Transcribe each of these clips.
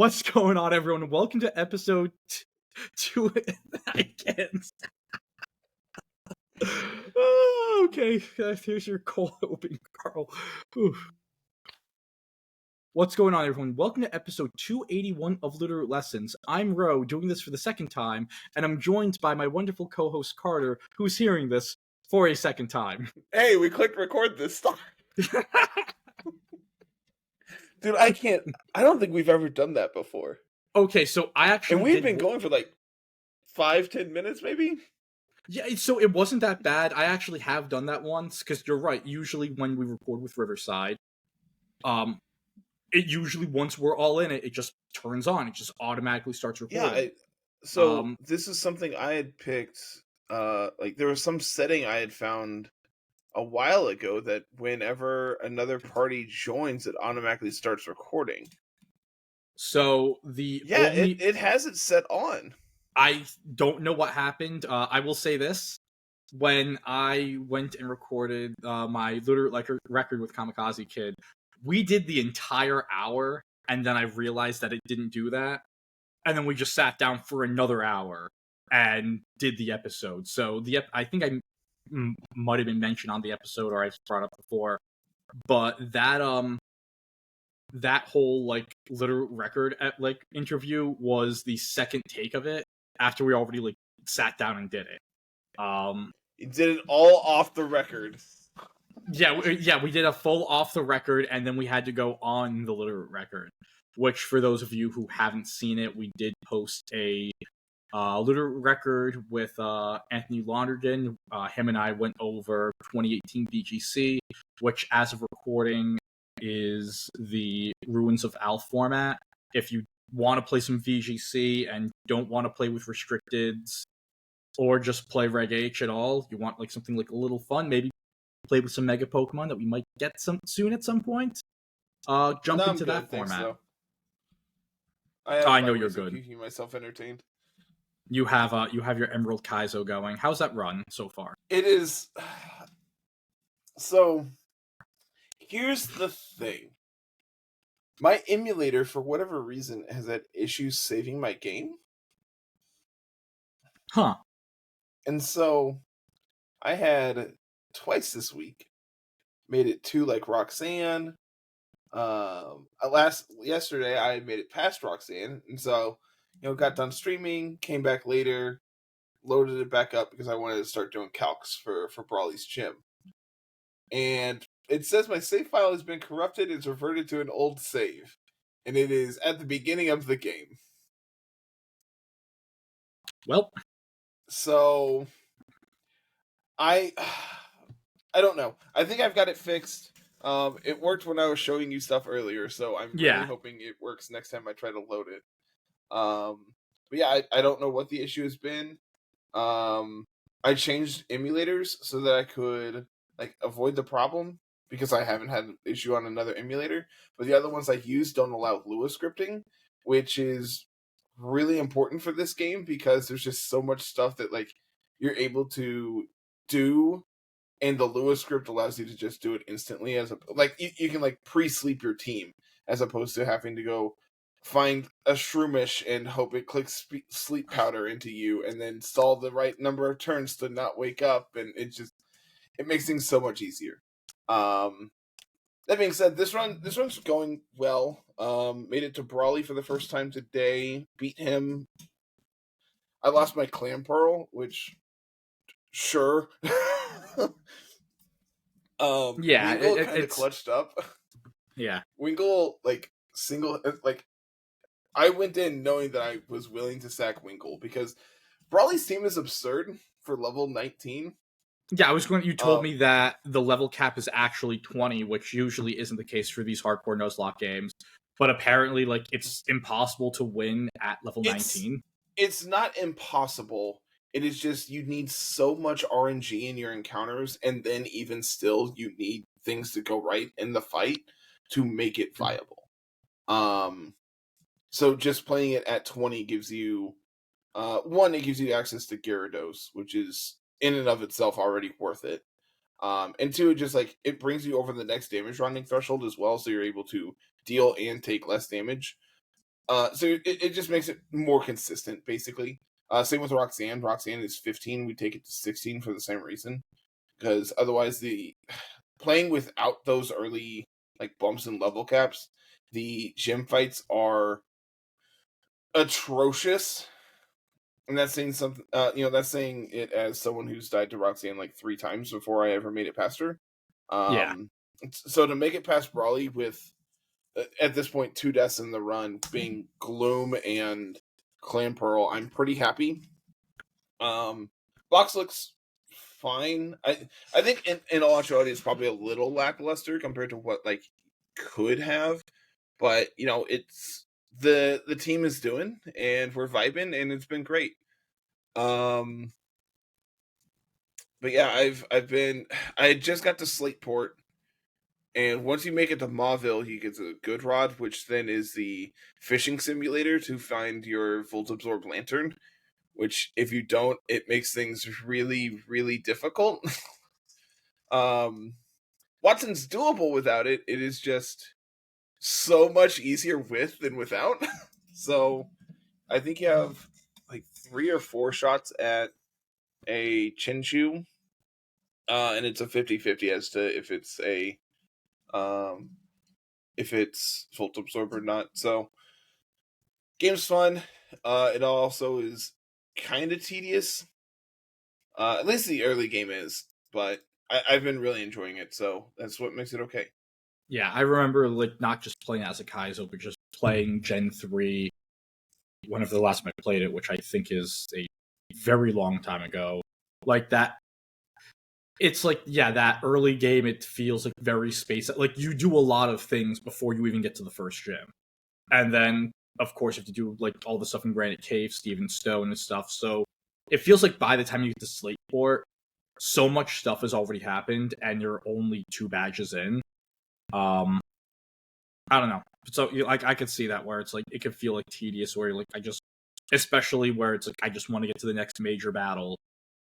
What's going on, everyone? Welcome to episode two. I can't. Oh, okay, here's your cold open, Carl. Oof. What's going on, everyone? Welcome to episode 281 of Littleroot Lessons. I'm Ro, doing this for the second time, and I'm joined by my wonderful co-host Carter, who's hearing this for a second time. Hey, we clicked record this time. Dude, I don't think we've ever done that before. Okay, so I actually And we've been going for like 5-10 minutes, maybe? Yeah, so it wasn't that bad. I actually have done that once, because you're right, usually when we record with Riverside, it usually, once we're all in it, it just turns on. It just automatically starts recording. Yeah, this is something I had picked, like there was some setting I had found a while ago that whenever another party joins, it automatically starts recording. So it has it set on. I don't know what happened. I will say this. When I went and recorded my Littleroot record with Kamikaze Kid, we did the entire hour, and then I realized that it didn't do that. And then we just sat down for another hour and did the episode. So I think I might have been mentioned on the episode, or I brought up before, but that whole Littleroot record interview was the second take of it after we already sat down and did it. You did it all off the record. Yeah, we did a full off the record, and then we had to go on the Littleroot record. Which, for those of you who haven't seen it, we did post a Littleroot record with Anthony Laundergan. Him and I went over 2018 VGC, which, as of recording, is the Ruins of Al format. If you want to play some VGC and don't want to play with restricteds, or just play Reg H at all, you want something a little fun, maybe play with some Mega Pokemon that we might get soon at some point, jump into that format. I know you're good. Keeping myself entertained. You have your Emerald Kaizo going. How's that run so far? It is. So, here's the thing. My emulator, for whatever reason, has had issues saving my game. Huh. And so, I had twice this week made it to Roxanne. Yesterday I made it past Roxanne, and so got done streaming, came back later, loaded it back up because I wanted to start doing calcs for Brawly's gym. And it says my save file has been corrupted. It's reverted to an old save, and it is at the beginning of the game. Well, so I don't know. I think I've got it fixed. It worked when I was showing you stuff earlier, so I'm really hoping it works next time I try to load it. But yeah, I don't know what the issue has been. I changed emulators so that I could avoid the problem because I haven't had an issue on another emulator. But the other ones I use don't allow Lua scripting, which is really important for this game because there's just so much stuff that you're able to do. And the Lua script allows you to just do it instantly, you can pre-sleep your team as opposed to having to go find a Shroomish and hope it clicks sleep powder into you and then stall the right number of turns to not wake up, and it makes things so much easier. That being said, this run's going well. Made it to Brawly for the first time today. Beat him. I lost my Clam Pearl, which sure. yeah, Winkle kind of clutched up. Yeah, Winkle I went in knowing that I was willing to sack Winkle because Brawly's team is absurd for level 19. Yeah, you told me that the level cap is actually 20, which usually isn't the case for these hardcore Nuzlocke games. But apparently, it's impossible to win at level 19. It's not impossible. It is just you need so much RNG in your encounters, and then even still, you need things to go right in the fight to make it viable. So just playing it at 20 gives you, one, it gives you access to Gyarados, which is in and of itself already worth it. And two, it brings you over the next damage rounding threshold as well, so you're able to deal and take less damage. So it just makes it more consistent, basically. Same with Roxanne. Roxanne is 15. We take it to 16 for the same reason, because otherwise the playing without those early like bumps and level caps, the gym fights are atrocious. And that's saying something. That's saying it as someone who's died to Roxanne like 3 times before I ever made it past her. Yeah. So to make it past Brawly with at this point 2 deaths in the run being Gloom and Clamperl, I'm pretty happy. Box looks fine. I think in all actuality it's probably a little lackluster compared to what like could have, but it's the team is doing and we're vibing and it's been great. But yeah, I just got to Slateport, and once you make it to Mauville, he gets a good rod, which then is the fishing simulator to find your Volt Absorb Lantern, which if you don't, it makes things really, really difficult. Watson's doable without it. It is just so much easier with than without. So I think you have like 3 or 4 shots at a Chinchu, and it's a 50-50 as to if it's Volt Absorb or not. So game's fun. It also is kind of tedious. At least the early game is, but I've been really enjoying it, so that's what makes it okay. Yeah, I remember like not just playing as a Kaizo, but just playing Gen 3 whenever the last time I played it, which I think is a very long time ago. Like that, it's like, yeah, that early game, it feels like very like you do a lot of things before you even get to the first gym. And then, of course, you have to do like all the stuff in Granite Cave, Steven Stone and stuff. So it feels like by the time you get to Slateport, so much stuff has already happened and you're only 2 badges in. I don't know. So like I could see that where it's like it could feel like tedious, where you're like especially where it's like I just want to get to the next major battle,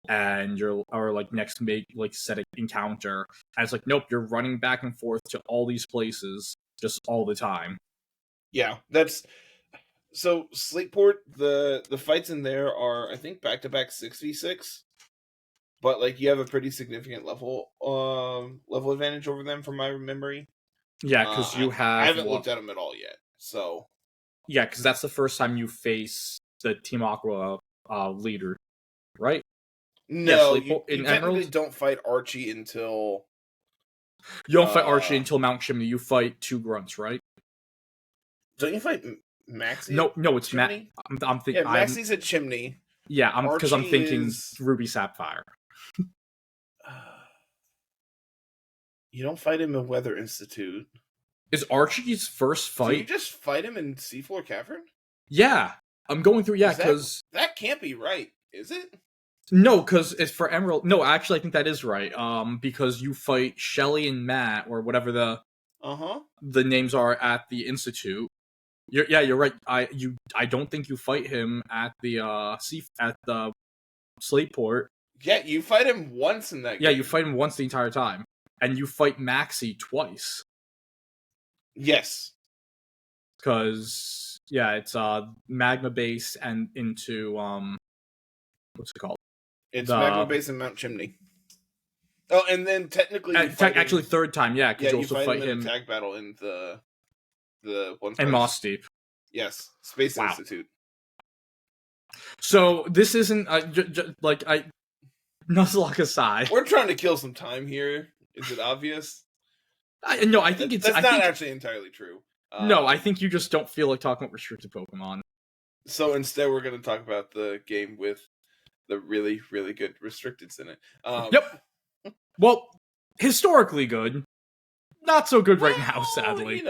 and or like next like set encounter, and it's like nope, you're running back and forth to all these places just all the time. Yeah, that's so Slateport. The fights in there are I think back-to-back 6v6. But like you have a pretty significant level advantage over them from my memory. Yeah, because you have I haven't looked at them at all yet. So yeah, because that's the first time you face the Team Aqua leader, right? no, Yes, you technically don't fight Archie until you don't fight Archie until Mount Chimney. You fight 2 grunts, right? Don't you fight Maxie? No, it's Matt. I'm thinking. Yeah, Maxie's at Chimney. Yeah, because I'm thinking is... Ruby Sapphire. You don't fight him in Weather Institute. Is Archie's first fight? Do you just fight him in Seafloor Cavern? Yeah, I'm going through. Yeah, because that can't be right, is it? No, because it's for Emerald. No, actually, I think that is right. Because you fight Shelly and Matt, or whatever the names are at the Institute. You're right. I don't think you fight him at the Slateport. Yeah, you fight him once in that game. Yeah, you fight him once the entire time. And you fight Maxie twice. Yes. Because it's magma base and into what's it called? It's magma base and Mount Chimney. Oh, and then technically actually third time, yeah, because you also fight him in a tag battle in the one and Moss Deep. Yes, Space Institute. So this isn't Nuzlocke aside. We're trying to kill some time here. Is it obvious? No, I think it's that's not actually entirely true. No, I think you just don't feel like talking about restricted Pokemon. So instead, we're going to talk about the game with the really, really good restricteds in it. Yep. Well, historically good. Not so good right now, sadly.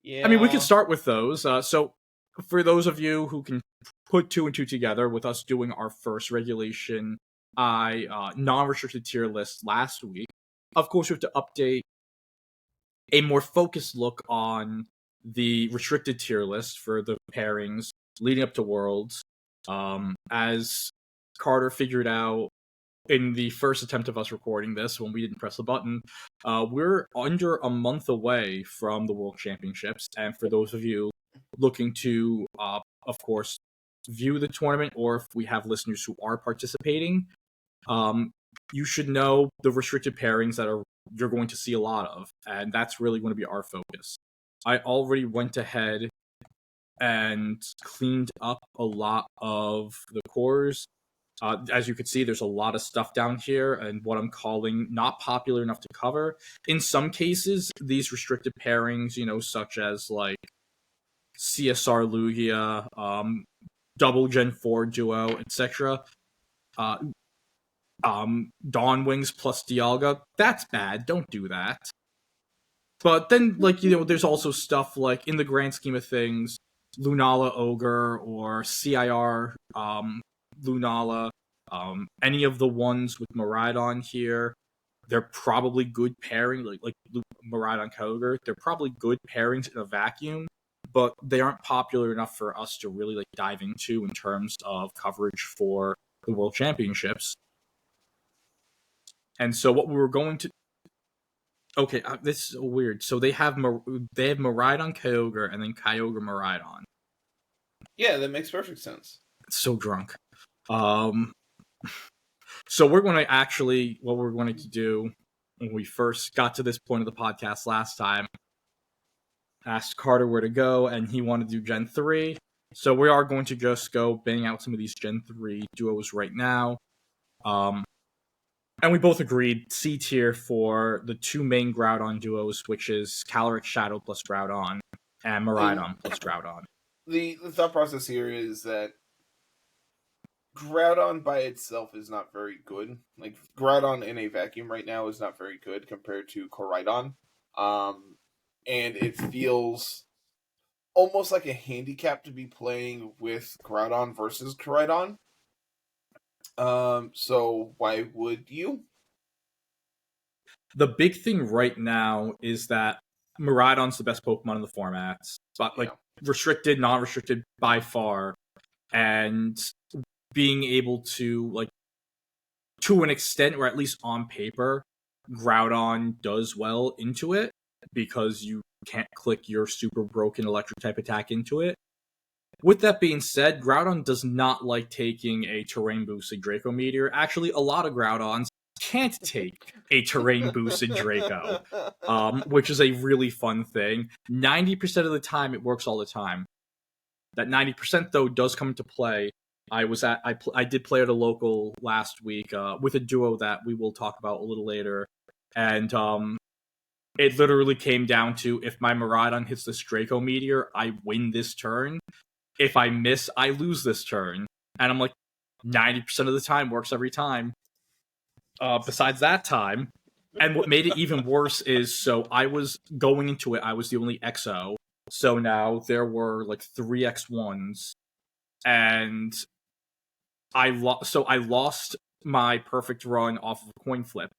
Yeah. I mean, we could start with those. So, for those of you who can put 2 and 2 together with us doing our first regulation non-restricted tier list last week, of course, we have to update a more focused look on the restricted tier list for the pairings leading up to Worlds. As Carter figured out in the first attempt of us recording this, when we didn't press the button, we're under a month away from the World Championships. And for those of you looking to, of course, view the tournament, or if we have listeners who are participating, you should know the restricted pairings that you're going to see a lot of, and that's really going to be our focus. I already went ahead and cleaned up a lot of the cores. As you can see, there's a lot of stuff down here, and what I'm calling not popular enough to cover. In some cases, these restricted pairings, such as like CSR Lugia, double Gen 4 duo, etc. Dawn Wings plus Dialga, that's bad. Don't do that. But then, there's also stuff like, in the grand scheme of things, Lunala Ogre or CIR Lunala, any of the ones with Miraidon here, they're probably good pairing, like Miraidon Kyogre, they're probably good pairings in a vacuum, but they aren't popular enough for us to really dive into in terms of coverage for the World Championships. And so what we were going to... Okay, this is weird. So they have Miraidon Kyogre and then Kyogre Miraidon. Yeah, that makes perfect sense. So drunk. So we're going to actually... What we're going to do when we first got to this point of the podcast last time, asked Carter where to go, and he wanted to do Gen 3. So we are going to just go bang out some of these Gen 3 duos right now. And we both agreed C tier for the two main Groudon duos, which is Calyrex Shadow plus Groudon and Miraidon plus Groudon. The thought process here is that Groudon by itself is not very good. Like, Groudon in a vacuum right now is not very good compared to Koraidon. And it feels almost like a handicap to be playing with Groudon versus Koraidon. So why would you? The big thing right now is that Miraidon's the best Pokemon in the formats. But, restricted, non-restricted by far. And being able to, to an extent, or at least on paper, Groudon does well into it, because you can't click your super broken electric type attack into it. With that being said, Groudon does not like taking a terrain boosted Draco Meteor. Actually, a lot of Groudons can't take a terrain boosted Draco, which is a really fun thing. 90% of the time, it works all the time. That 90%, though, does come into play. I did play at a local last week with a duo that we will talk about a little later, and it literally came down to, if my Miraidon hits this Draco Meteor, I win this turn. If I miss, I lose this turn. And I'm like, 90% of the time works every time. Besides that time. And what made it even worse is, so I was going into it, I was the only XO. So now there were 3 X1s. And I lost my perfect run off of a coin flip.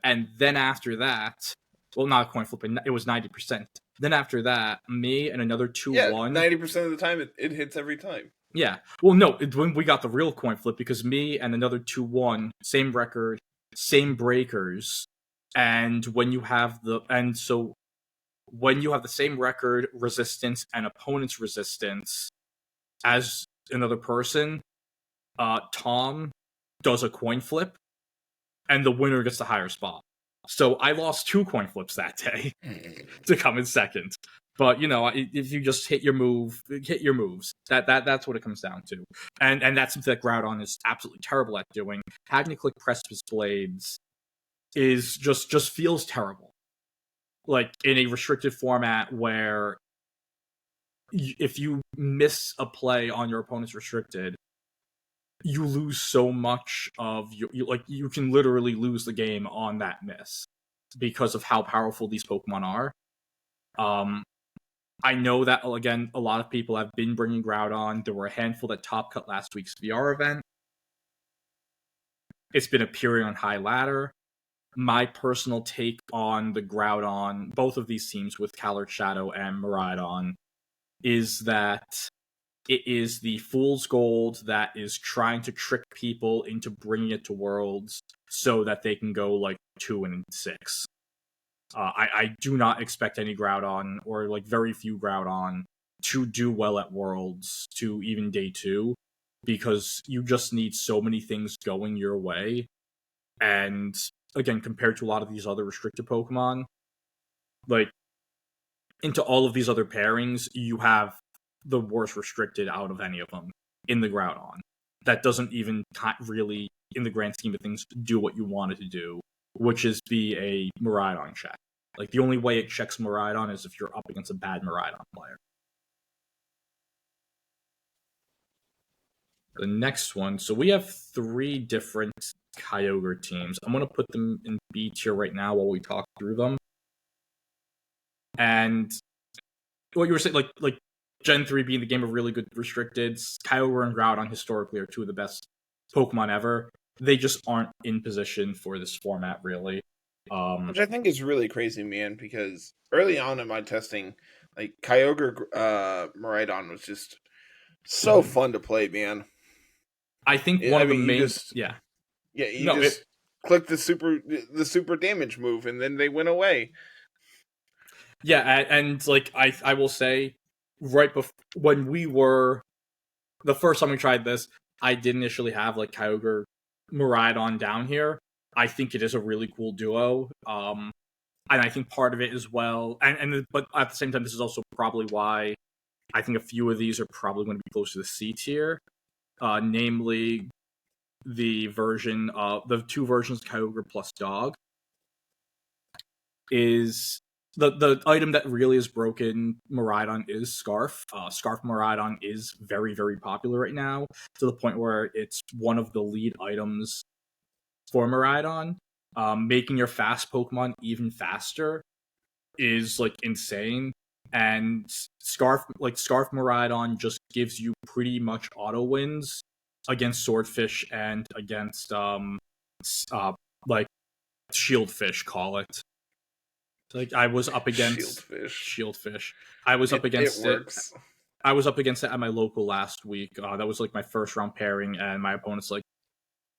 And then after that, well, not a coin flip, it was 90%. Then after that, me and another 2-1. Yeah, 90% of the time, it hits every time. Yeah. Well, no, when we got the real coin flip, because me and another 2-1, same record, same breakers, and when you have the same record, resistance, and opponent's resistance as another person, Tom does a coin flip, and the winner gets the higher spot. So I lost 2 coin flips that day to come in second. But, if you just hit your moves. That's what it comes down to. And that's something that Groudon is absolutely terrible at doing. Having to click Precipice Blades is just feels terrible. In a restricted format where if you miss a play on your opponent's restricted, you lose so much of you can literally lose the game on that miss because of how powerful these Pokemon are. I know that, again, a lot of people have been bringing Groudon. There were a handful that top cut last week's VR event. It's been appearing on High Ladder. My personal take on the Groudon, both of these teams with Calyrex Shadow and Miraidon, is that it is the Fool's Gold that is trying to trick people into bringing it to Worlds so that they can go, like, 2 and 6. I do not expect any Groudon, or, like, very few Groudon, to do well at Worlds, to even Day 2, because you just need so many things going your way. And, again, compared to a lot of these other restricted Pokemon, like, into all of these other pairings, you have the worst restricted out of any of them in the Groudon. That doesn't even really, in the grand scheme of things, do what you want it to do, which is be a Miraidon check. Like, the only way it checks Miraidon is if you're up against a bad Miraidon player. The next one, so we have 3 different Kyogre teams. I'm going to put them in B tier right now while we talk through them. And what you were saying, like Gen 3 being the game of really good restricteds, Kyogre and Groudon historically are 2 of the best Pokemon ever. They just aren't in position for this format, really. Which I think is really crazy, man, because early on in my testing, like, Kyogre Miraidon was just so fun to play, man. I think one of the main... you click the super damage move, and then they went away. Yeah, and like, I will say, right before, when we were... The first time we tried this, I did initially have, like, Kyogre Miraidon down here. I think it is a really cool duo. And I think part of it as well, but at the same time, this is also probably why I think a few of these are probably going to be close to the C tier. Namely, the 2 versions of Kyogre plus Dog. Is the item that really is broken Miraidon is Scarf. Scarf Miraidon is very, very popular right now, to the point where it's one of the lead items for Miraidon. Making your fast Pokemon even faster is, like, insane. And Scarf Miraidon just gives you pretty much auto wins against Swordfish and against like Shieldfish, call it. Like, I was up against Shieldfish. I was up against it. I was up against it at my local last week. That was, like, my first round pairing, and my opponent's like,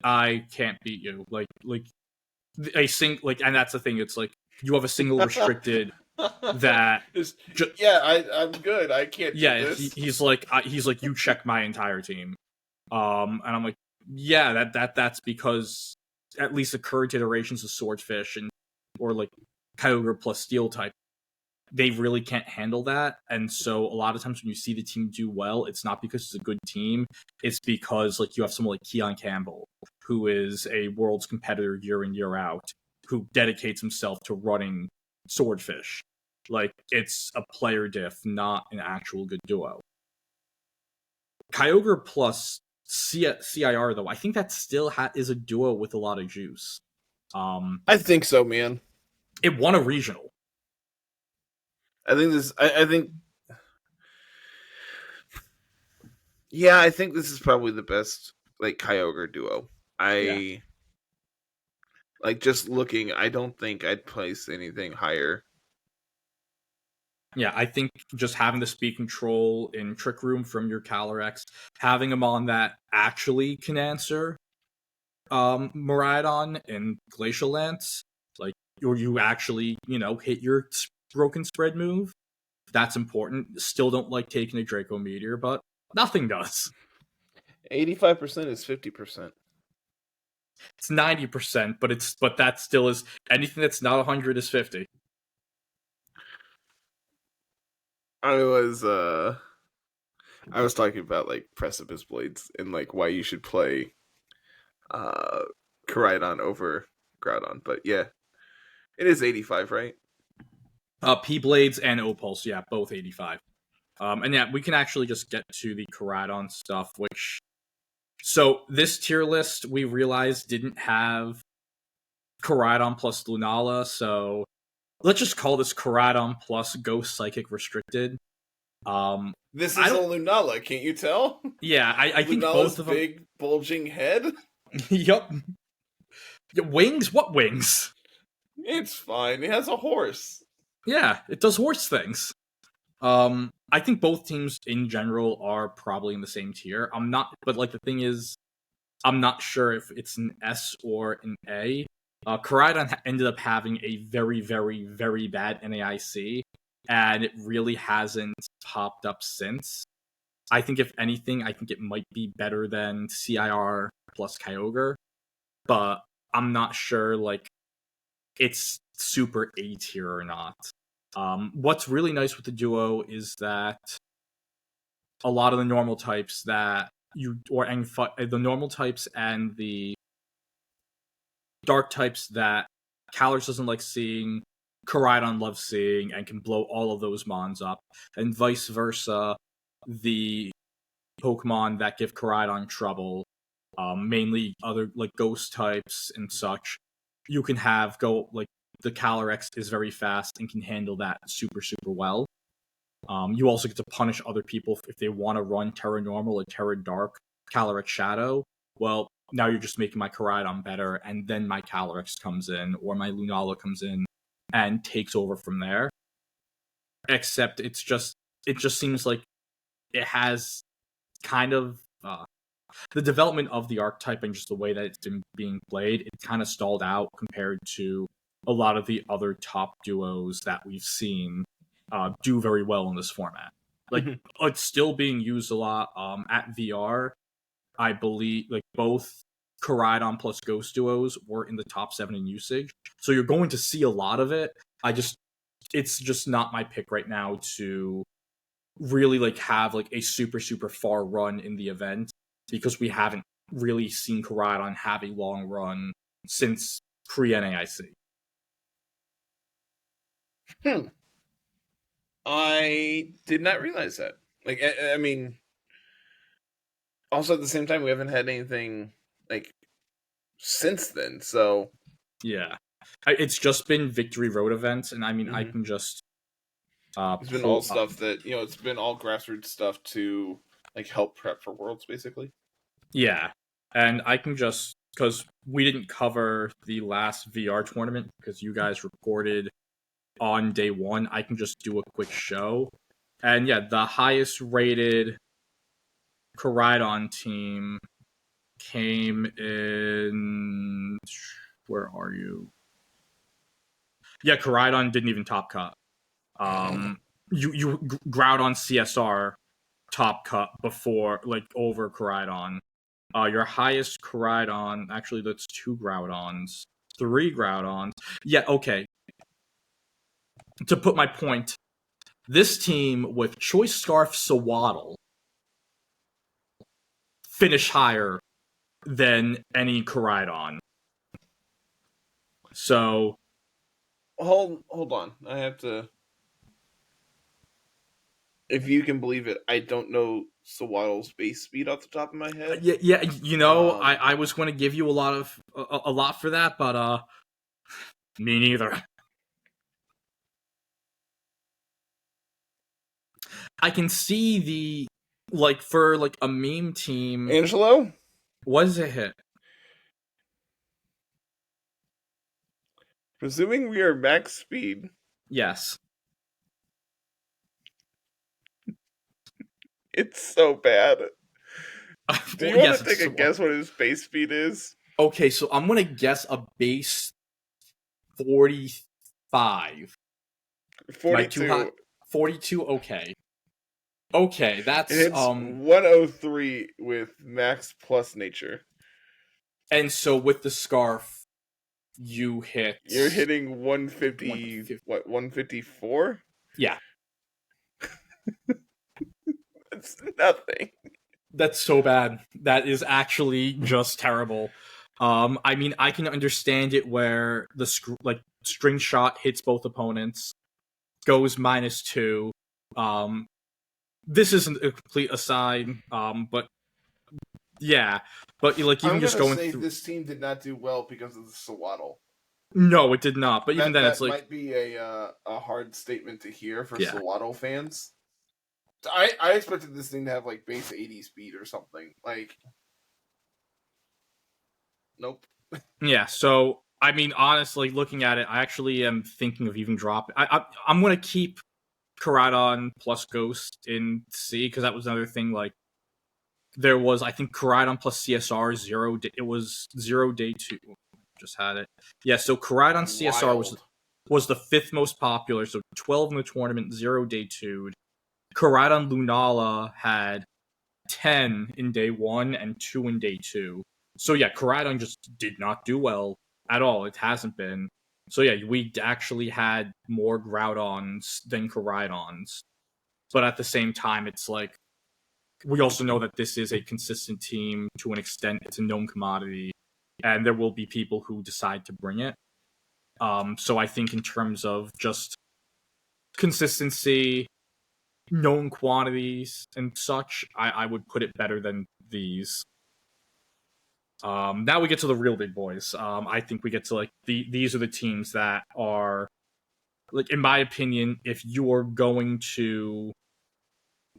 I can't beat you. Like and that's the thing. It's like, you have a single restricted that. I'm good. I can't. Yeah, do this. He's like, you check my entire team. And I'm like, yeah, that's because at least the current iterations of Swordfish or like Kyogre plus Steel type, they really can't handle that. And so a lot of times when you see the team do well, it's not because it's a good team. It's because, like, you have someone like Keon Campbell, who is a Worlds competitor year in, year out, who dedicates himself to running Swordfish. Like, it's a player diff, not an actual good duo. Kyogre plus CIR, though, I think that still is a duo with a lot of juice. I think so, man. It won a regional. I think this. I think. Yeah, I think this is probably the best, like, Kyogre duo. Like, just looking, I don't think I'd place anything higher. Yeah, I think just having the speed control in Trick Room from your Calyrex, having him on that actually can answer Miraidon and Glacial Lance, like, or you actually, hit your broken spread move. That's important. Still don't like taking a Draco Meteor, but nothing does. 85% is 50%. It's 90%, but that still is, anything that's not 100 is 50. I was talking about, like, Precipice Blades and, like, why you should play Koraidon over Groudon, but yeah, it is 85, right? P-Blades and Opulse, yeah, both 85. And yeah, we can actually just get to the Koraidon stuff, which... So, this tier list, we realized, didn't have Koraidon plus Lunala, so let's just call this Koraidon plus Ghost Psychic Restricted. This is a Lunala, can't you tell? Yeah, I think both of them... big, bulging head? Yup. Wings? What wings? It's fine, it has a horse. Yeah, it does horse things. I think both teams in general are probably in the same tier. But like the thing is, I'm not sure if it's an S or an A. Koraidon ended up having a very, very, very bad NAIC, and it really hasn't popped up since. I think if anything, I think it might be better than CIR plus Kyogre, but I'm not sure like it's super A tier or not. What's really nice with the duo is that a lot of the normal types that the normal types and the dark types that Kalos doesn't like seeing, Koraidon loves seeing and can blow all of those mons up, and vice versa. The Pokemon that give Koraidon trouble, mainly other like ghost types and such, you can have go like the Calyrex is very fast and can handle that super super well. You also get to punish other people if they want to run Terra Normal or Terra Dark, Calyrex Shadow. Well, now you're just making my Koraidon better, and then my Calyrex comes in, or my Lunala comes in, and takes over from there. Except it just seems like it has kind of the development of the archetype and just the way that it's been being played, it kind of stalled out compared to a lot of the other top duos that we've seen do very well in this format. Like, it's still being used a lot at VR. I believe like both Koraidon plus Ghost duos were in the top 7 in usage, so you're going to see a lot of it. It's just not my pick right now to really like have like a super super far run in the event, because we haven't really seen Koraidon have a long run since pre-NAIC. I did not realize that. Like, I mean, also at the same time, we haven't had anything like since then. So yeah, it's just been Victory Road events, and I mean, I can just it's been all stuff that it's been all grassroots stuff to like help prep for Worlds, basically. Yeah, and I can just because we didn't cover the last VR tournament because you guys recorded on day 1, I can just do a quick show. And yeah, the highest rated Koraidon team came in. Where are you? Yeah, Koraidon didn't even top cut. You Groudon CSR top cut before, like, over Koraidon. Your highest Koraidon, actually, that's 2 Groudons, 3 Groudons. Yeah, okay. To put my point, this team with Choice Scarf Sawaddle finish higher than any Koraidon. So hold on, I have to. If you can believe it, I don't know Sawaddle's base speed off the top of my head. Yeah, I was going to give you a lot for that, but me neither. I can see the for a meme team. Angelo, was a hit. Presuming we are max speed. Yes. It's so bad. Do you want to take a guess what his base speed is? Okay, so I'm going to guess a base 45. 42. 42, okay. Okay, that's it's 103 with max plus nature. And so with the scarf, you're hitting 150, what, 154? Yeah. That's nothing. That's so bad. That is actually just terrible. I mean, I can understand it where the string shot hits both opponents, goes -2. This isn't a complete aside, but yeah, but like even just going through, this team did not do well because of the Sawaddle. No, it did not. But even then, it's like might be a hard statement to hear for Sawaddle fans. I expected this thing to have like base 80 speed or something. Like, nope. Yeah, so I mean, honestly, looking at it, I actually am thinking of even dropping. I'm gonna keep Koraidon plus Ghost in C, because that was another thing. Like, there was, I think, Koraidon plus CSR it was 0 day 2. Just had it. Yeah, so Koraidon CSR was the 5th most popular, so 12 in the tournament, 0 day 2. Koraidon Lunala had 10 in day 1 and 2 in day 2. So yeah, Koraidon just did not do well at all. It hasn't been. So yeah, we actually had more Groudons than Koraidons. But at the same time, it's like, we also know that this is a consistent team to an extent. It's a known commodity, and there will be people who decide to bring it. So I think in terms of just consistency, known quantities, and such, I would put it better than these. Now we get to the real big boys. I think we get to, like, these are the teams that are, like, in my opinion, if you're going to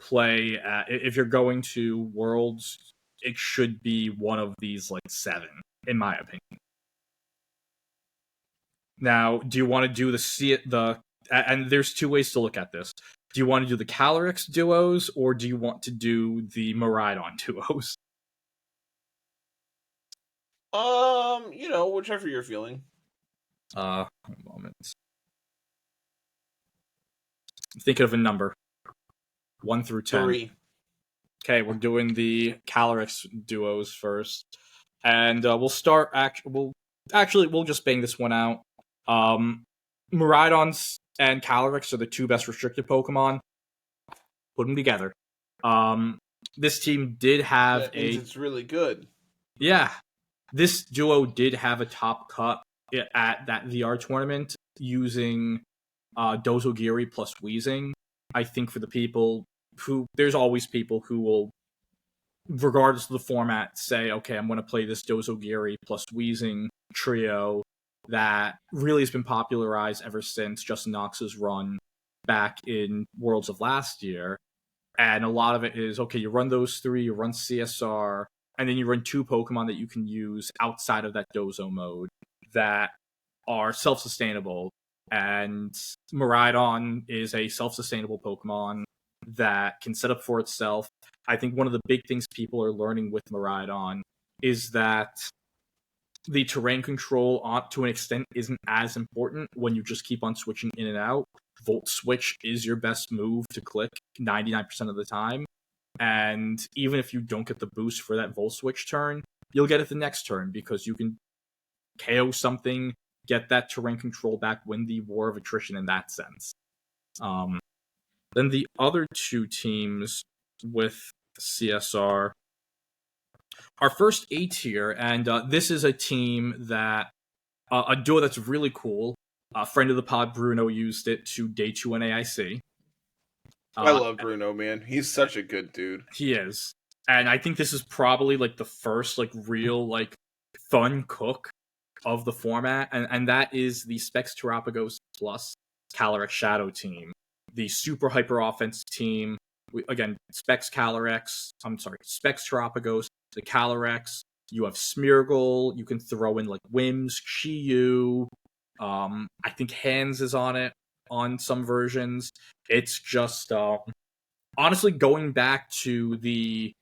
play if you're going to Worlds, it should be one of these, like, 7, in my opinion. Now, do you want to do and there's 2 ways to look at this. Do you want to do the Calyrex duos, or do you want to do the Miraidon duos? Whichever you're feeling. One moment. I'm thinking of a number. 1 through 10. 3. Okay, we're doing the Calyrex duos first, and we'll start. We'll just bang this one out. Miraidons and Calyrex are the 2 best restricted Pokemon. Put them together. This team did have it's really good. Yeah, this duo did have a top cut at that VR tournament using Dozogiri plus Weezing. I think for the people there's always people who will, regardless of the format, say, okay, I'm going to play this Dozogiri plus Weezing trio that really has been popularized ever since Justin Knox's run back in Worlds of last year. And a lot of it is, okay, you run those 3, you run CSR, and then you run 2 Pokemon that you can use outside of that Dozo mode that are self-sustainable. And Miraidon is a self-sustainable Pokemon that can set up for itself. I think one of the big things people are learning with Miraidon is that the terrain control, to an extent, isn't as important when you just keep on switching in and out. Volt Switch is your best move to click 99% of the time. And even if you don't get the boost for that Volt Switch turn, you'll get it the next turn because you can KO something, get that terrain control back, win the War of Attrition in that sense. Then the other 2 teams with CSR, our first A tier, and this is a team that, a duo that's really cool. A friend of the pod, Bruno, used it to day 2 on AIC. I love Bruno, man. He's such a good dude. He is. And I think this is probably, like, the first, like, real, like, fun cook of the format, and that is the Specs Terapagos plus Calyrex Shadow team. The super hyper offense team. Again, Specs Terapagos, the Calyrex. You have Smeargle. You can throw in, like, Wims, Chi-Yu. I think Hands is on it on some versions. It's just, honestly, going back to the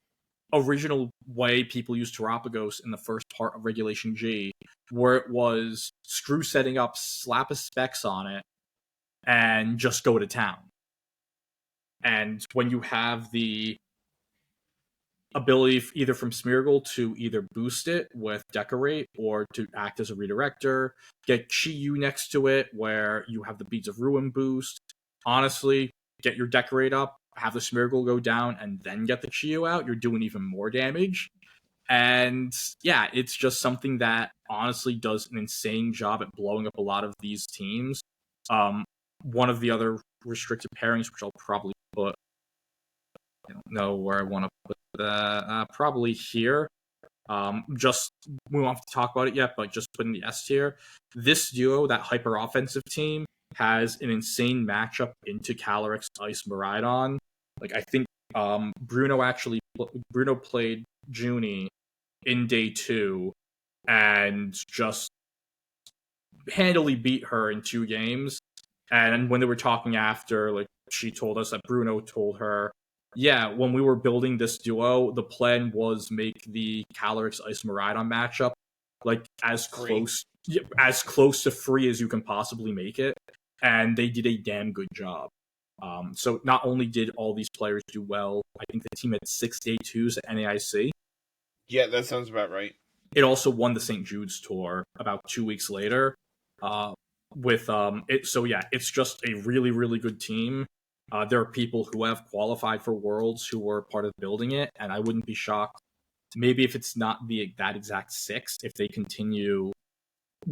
original way people used Terapagos in the first part of Regulation G, where it was screw setting up, slap a Specs on it, and just go to town. And when you have the ability either from Smeargle to either boost it with Decorate or to act as a redirector, get Chi-Yu next to it where you have the Beads of Ruin boost. Honestly, get your Decorate up, have the Smeargle go down, and then get the Chi-Yu out, you're doing even more damage. And yeah, it's just something that honestly does an insane job at blowing up a lot of these teams. One of the other restricted pairings, which I'll probably put, I don't know where I want to put that, probably here. Just, we won't have to talk about it yet, but just put in the S tier. This duo, that hyper offensive team, has an insane matchup into Calyrex Ice Miraidon. Like, I think Bruno played Junie in day 2 and just handily beat her in 2 games. And when they were talking after, like, she told us that Bruno told her, yeah, when we were building this duo, the plan was make the Calyrex Ice Miraidon matchup like as close to free as you can possibly make it, and they did a damn good job. So not only did all these players do well, I think the team had 6 day 2s at NAIC. Yeah, that sounds about right. It also won the St. Jude's Tour about 2 weeks later. So yeah, it's just a really, really good team. There are people who have qualified for Worlds who were part of building it, and I wouldn't be shocked. Maybe if it's not that exact 6, if they continue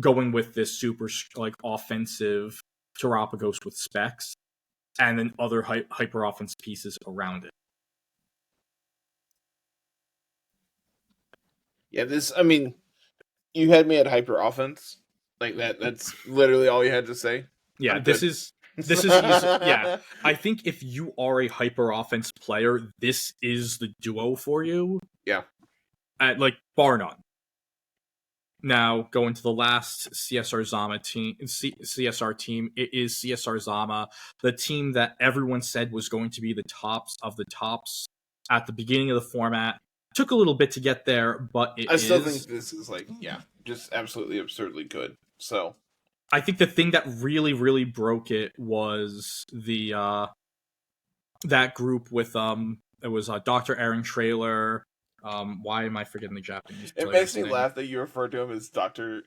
going with this super like offensive Terapagos with specs, and then other hyper offense pieces around it. Yeah, you had me at hyper offense. Like that's literally all you had to say. Yeah, this is easy. Yeah, I think if you are a hyper offense player, this is the duo for you. Yeah. Like, bar none. Now, going to the last CSR Zama team, CSR team, it is CSR Zama, the team that everyone said was going to be the tops of the tops at the beginning of the format. Took a little bit to get there, but I still think this is just absolutely absurdly good. So I think the thing that really, really broke it was the that group with it was Dr. Aaron Trailer. Why am I forgetting the Japanese? It makes me laugh that you refer to him as Dr.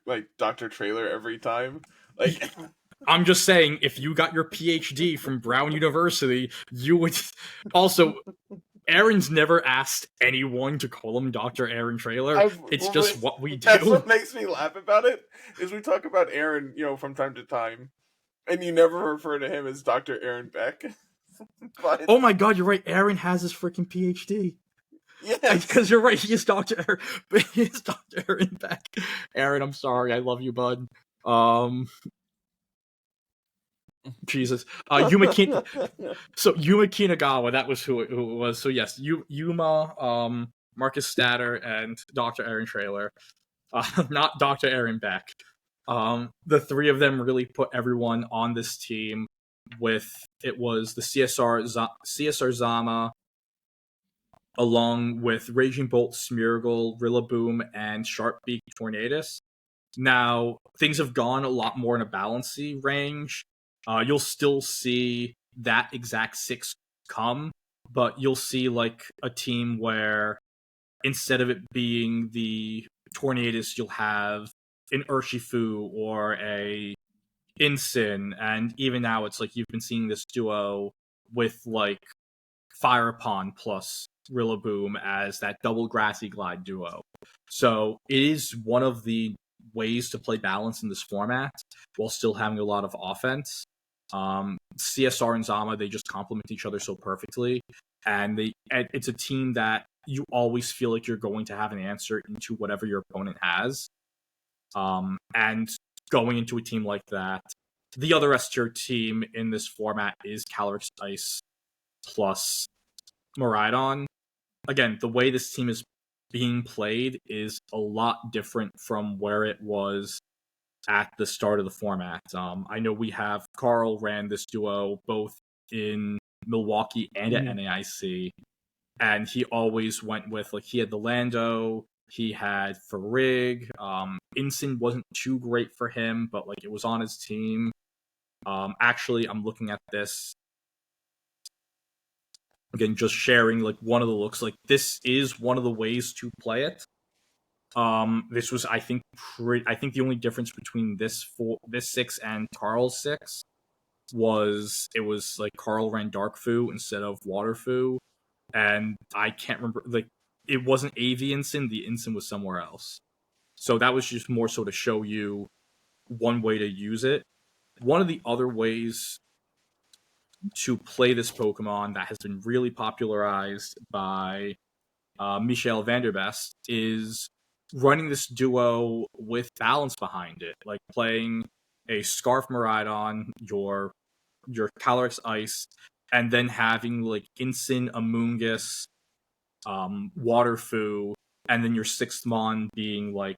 Trailer every time. Like, I'm just saying, if you got your PhD from Brown University, you would also. Aaron's never asked anyone to call him Dr. Aaron Trailer. It's just what we do. That's what makes me laugh about it, is we talk about Aaron, from time to time, and you never refer to him as Dr. Aaron Beck. But... Oh my god, you're right. Aaron has his freaking PhD. Yes. Because you're right, he is Dr. Aaron Beck. Aaron, I'm sorry. I love you, bud. Jesus. Yuma Kinagawa, that was who it was. So yes, Yuma, Marcus Statter, and Dr. Aaron Trailer. Not Dr. Aaron Beck. The three of them really put everyone on this team it was the CSR Zama, along with Raging Bolt, Smeargle, Rillaboom, and Sharpbeak Tornadus. Now, things have gone a lot more in a balancey range. You'll still see that exact 6 come, but you'll see like a team where instead of it being the Tornadus, you'll have an Urshifu or a Incin, and even now it's like you've been seeing this duo with like Firepon plus Rillaboom as that double Grassy Glide duo. So it is one of the ways to play balance in this format while still having a lot of offense. CSR and Zama, they just complement each other so perfectly, and it's a team that you always feel like you're going to have an answer into whatever your opponent has. And going into a team like that, the other S-tier team in this format is Calyrex Ice plus Miraidon. Again, the way this team is being played is a lot different from where it was at the start of the format. I know Carl ran this duo both in Milwaukee and at NAIC, and he always went with, like, he had the Lando, he had Farig, Incin wasn't too great for him, but like it was on his team. Actually, I'm looking at this again, just sharing like one of the looks. Like, this is one of the ways to play it. This was, I think the only difference between this 6 and Carl's 6 was it was like Carl ran Dark Fu instead of Water Fu, and I can't remember, like, it wasn't AV Incin, the Incin was somewhere else. So that was just more so to show you one way to use it. One of the other ways to play this Pokemon that has been really popularized by Michael Vanderbest is running this duo with balance behind it, like playing a Scarf Miraidon, your Calyrex Ice, and then having like Incin, Amoonguss, Waterfu, and then your 6th Mon being like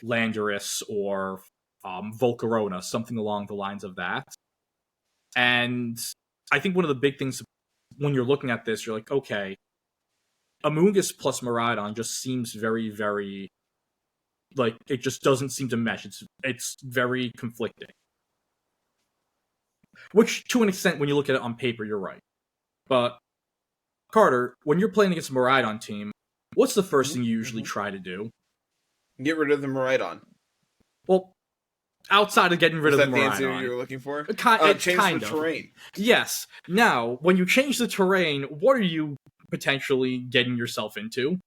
Landorus or Volcarona, something along the lines of that. And I think one of the big things when you're looking at this, you're like, okay, Amoonguss plus Miraidon just seems very, very, like, it just doesn't seem to mesh. It's very conflicting. Which, to an extent, when you look at it on paper, you're right. But, Carter, when you're playing against a Miraidon team, what's the first thing you usually try to do? Get rid of the Miraidon. Well, outside of getting rid of the Miraidon. Is that the answer you were looking for? Change the terrain. Yes. Now, when you change the terrain, what are you potentially getting yourself into?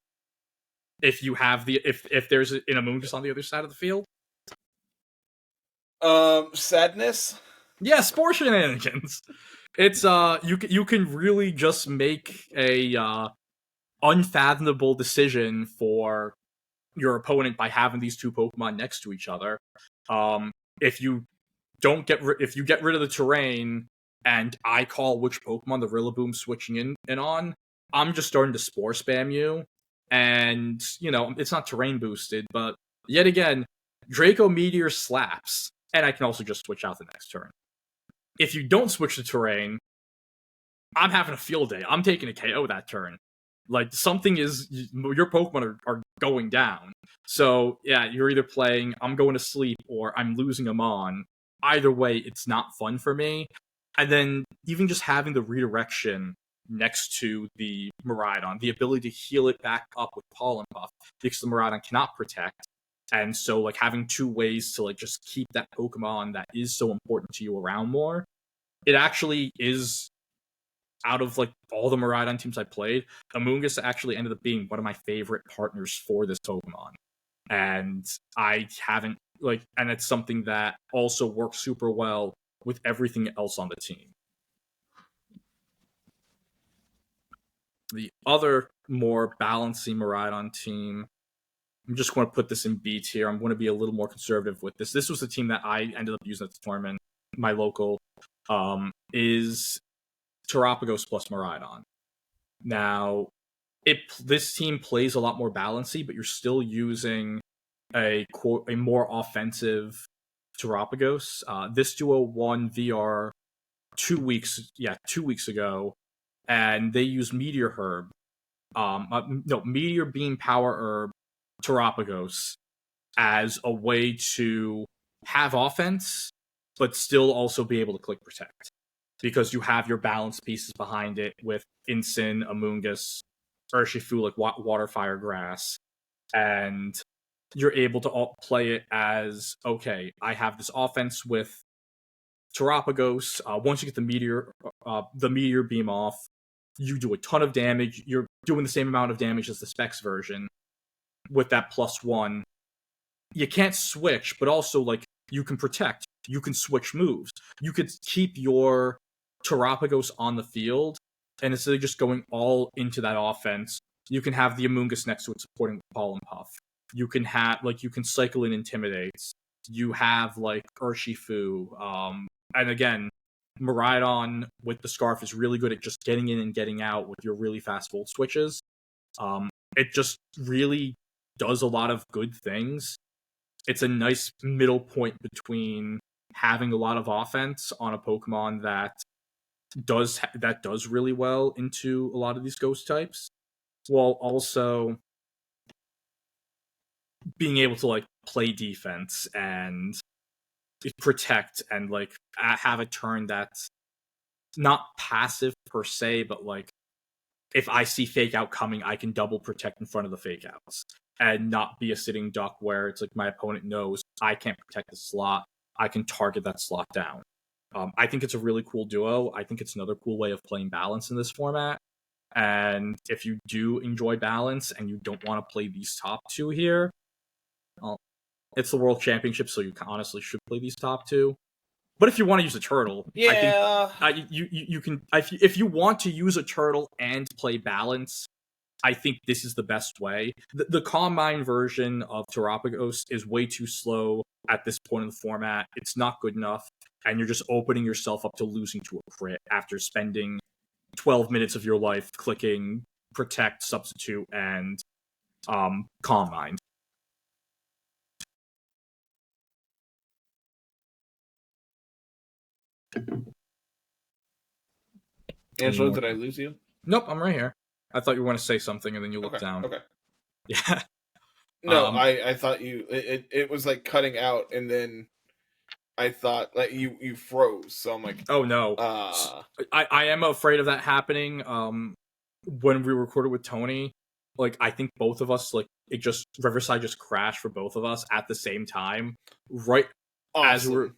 If you have if there's an Amoonguss on the other side of the field? Sadness? Yeah, spore shenanigans. It's you can really just make a unfathomable decision for your opponent by having these two Pokemon next to each other. If you if you get rid of the terrain and I call which Pokemon the Rillaboom's switching in on, I'm just starting to spore spam you. And, you know, it's not terrain boosted, but yet again, Draco Meteor slaps, and I can also just switch out the next turn. If you don't switch the terrain, I'm having a field day. I'm taking a KO that turn. Like, something is, your Pokemon are going down. So, yeah, you're either playing, I'm going to sleep, or I'm losing them on. Either way, it's not fun for me. And then, even just having the redirection next to the Miraidon, the ability to heal it back up with Pollen Puff, because the Miraidon cannot protect. And so, like, having two ways to, like, just keep that Pokemon that is so important to you around more, it actually is, out of, like, all the Miraidon teams I played, Amoonguss actually ended up being one of my favorite partners for this Pokemon. And I haven't, like, and it's something that also works super well with everything else on the team. The other more balancing Miraidon team, I'm just going to put this in B tier. I'm going to be a little more conservative with this. This was the team that I ended up using at the tournament, my local, is Terapagos plus Miraidon. Now, this team plays a lot more balancey, but you're still using a more offensive Terapagos. This duo won VR 2 weeks ago, and they used Meteor Herb. Meteor Beam Power Herb Terapagos as a way to have offense, but still also be able to click protect. Because you have your balance pieces behind it with Incin, Amoonguss, Urshifu, like Water, Fire, Grass, and you're able to play it as, okay, I have this offense with Terapagos. Once you get the meteor beam off, you do a ton of damage. You're doing the same amount of damage as the Specs version with that +1. You can't switch, but also, like, you can protect. You can switch moves. You could keep your Terapagos on the field, and instead of just going all into that offense, you can have the Amoonguss next to it supporting with Pollen Puff. You can have, like, you can cycle in Intimidates. You have, like, Urshifu. And again, Miraidon with the Scarf is really good at just getting in and getting out with your really fast volt switches. It just really does a lot of good things. It's a nice middle point between having a lot of offense on a Pokemon that does really well into a lot of these ghost types, while also being able to, like, play defense and protect and, like, have a turn that's not passive per se, but, like, if I see fake out coming, I can double protect in front of the fake outs and not be a sitting duck where it's like my opponent knows I can't protect the slot. I can target that slot down. I think it's a really cool duo. I think it's another cool way of playing balance in this format. And if you do enjoy balance and you don't want to play these top two here, well, it's the World Championship, so you honestly should play these top two. But if you want to use a turtle, yeah, I think you can. If you want to use a turtle and play balance, I think this is the best way. The Calm Mind version of Terapagos is way too slow at this point in the format. It's not good enough, and you're just opening yourself up to losing to a crit after spending 12 minutes of your life clicking Protect, Substitute, and Calm Mind. Angelo, did I lose you? Nope, I'm right here. I thought you were going to say something, and then you looked down. Okay. Yeah. No, I thought it was like cutting out, and then I thought like you froze. So I'm like, oh no. I am afraid of that happening. When we recorded with Tony, like I think both of us, like Riverside just crashed for both of us at the same time, right awesome.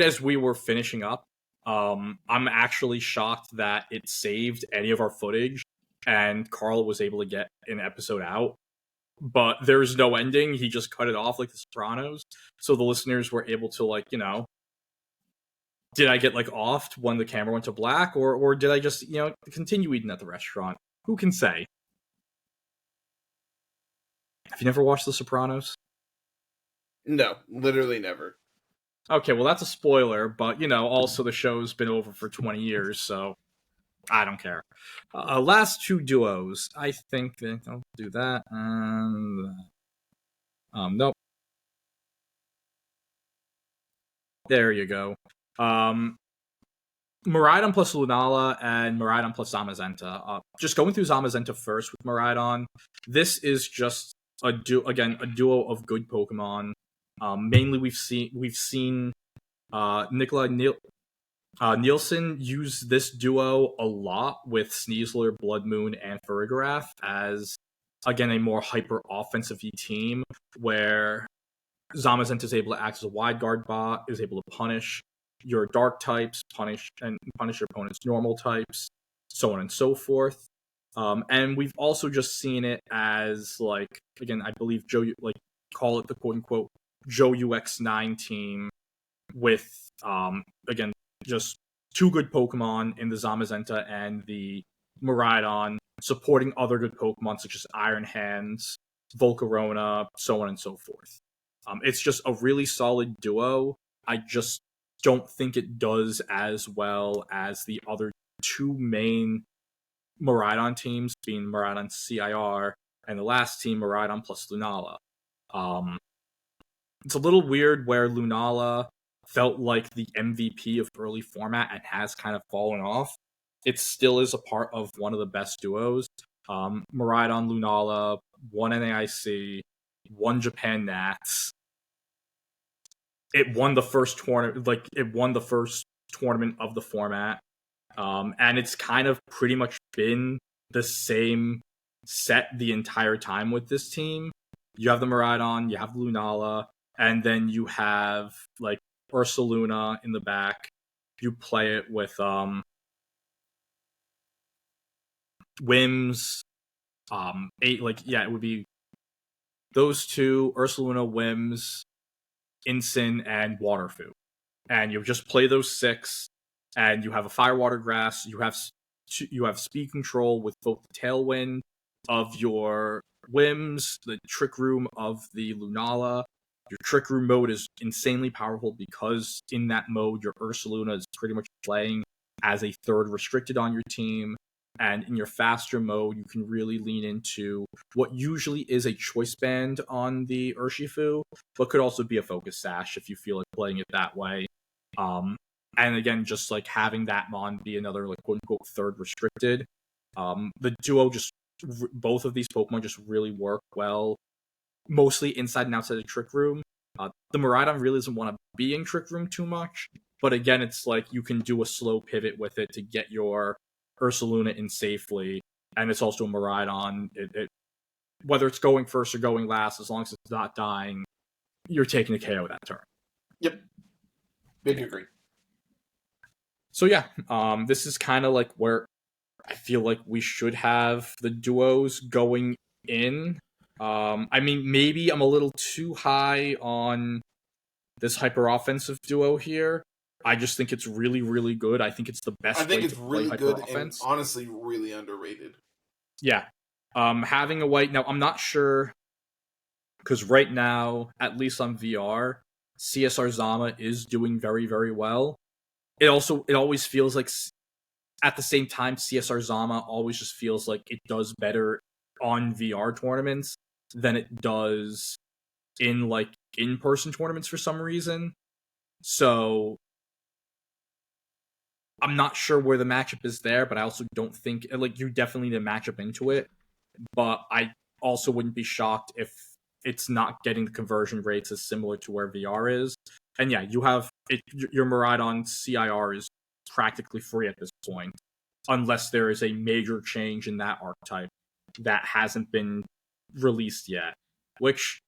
as we were finishing up. I'm actually shocked that it saved any of our footage, and Carl was able to get an episode out. But there's no ending. He just cut it off like The Sopranos, so the listeners were able to, like, did I get like offed when the camera went to black, or did I just continue eating at the restaurant? Who can say? Have you never watched The Sopranos? No, literally never. Okay, well that's a spoiler, but also the show's been over for 20 years, so I don't care. Last two duos, I think that I'll do that. And nope. There you go. Miraidon plus Lunala and Miraidon plus Zamazenta. Just going through Zamazenta first with Miraidon. This is just a duo of good Pokemon. Mainly, we've seen Nikolai Nielsen use this duo a lot with Sneasler, Blood Moon, and Farigiraf as, again, a more hyper offensive team where Zamazenta is able to act as a wide guard bot, is able to punish your dark types, punish your opponent's normal types, so on and so forth. And we've also just seen it as, like, again, I believe call it the quote unquote Joe UX9 team with again, just two good Pokemon in the Zamazenta and the Miraidon, supporting other good Pokemon such as Iron Hands, Volcarona, so on and so forth. It's just a really solid duo. I just don't think it does as well as the other two main Miraidon teams, being Miraidon CIR and the last team, Miraidon plus Lunala. It's a little weird where Lunala felt like the MVP of early format and has kind of fallen off. It still is a part of one of the best duos. Miraidon, Lunala, one NAIC, one Japan Nats. It won the first tournament, of the format. And it's kind of pretty much been the same set the entire time with this team. You have the Miraidon, you have the Lunala, and then you have like Ursaluna in the back. You play it with Wims, it would be those two, Ursaluna, Wims, Incin, and Waterfu. And you just play those 6, and you have a Fire, Water, Grass. You have speed control with both the Tailwind of your Wims, the Trick Room of the Lunala. Your Trick Room mode is insanely powerful because in that mode, your Ursaluna is pretty much playing as a third restricted on your team. And in your faster mode, you can really lean into what usually is a choice band on the Urshifu, but could also be a focus sash if you feel like playing it that way. And again, just like having that Mon be another like quote unquote third restricted. The duo both of these Pokemon just really work well, mostly inside and outside the Trick Room. The Miraidon really doesn't want to be in Trick Room too much, but again, it's like you can do a slow pivot with it to get your Ursaluna in safely, and it's also a Miraidon. Whether it's going first or going last, as long as it's not dying, you're taking a KO that turn. Yep. Big agree. So yeah, this is kind of like where I feel like we should have the duos going in. I mean, maybe I'm a little too high on this hyper offensive duo here. I just think it's really, really good. I think it's the best. I think way it's to really play good offense. And honestly really underrated. Yeah. Having a white now, I'm not sure because right now, at least on VR, CSR Zama is doing very, very well. It always feels like at the same time, CSR Zama always just feels like it does better on VR tournaments than it does in like in-person tournaments for some reason. So I'm not sure where the matchup is there, but I also don't think like you definitely need a matchup into it. But I also wouldn't be shocked if it's not getting the conversion rates as similar to where VR is. And yeah, you have your Miraidon CIR is practically free at this point, unless there is a major change in that archetype that hasn't been released yet. Which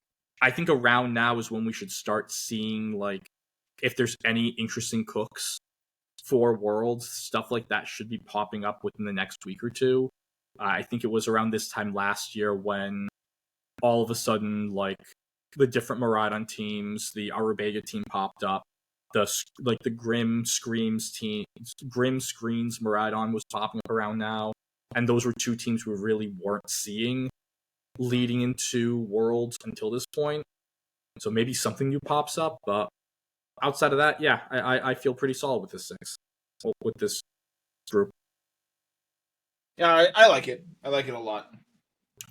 I think around now is when we should start seeing like if there's any interesting cooks for Worlds, stuff like that should be popping up within the next week or two. I think it was around this time last year when all of a sudden, like, the different Miraidon teams, the Arubega team popped up, the Grim Screams team, Grim Screens Miraidon was popping up around now, and those were two teams we really weren't seeing leading into Worlds until this point. So maybe something new pops up, but outside of that, yeah, I feel pretty solid with this with this group. Yeah, I like it. I like it a lot.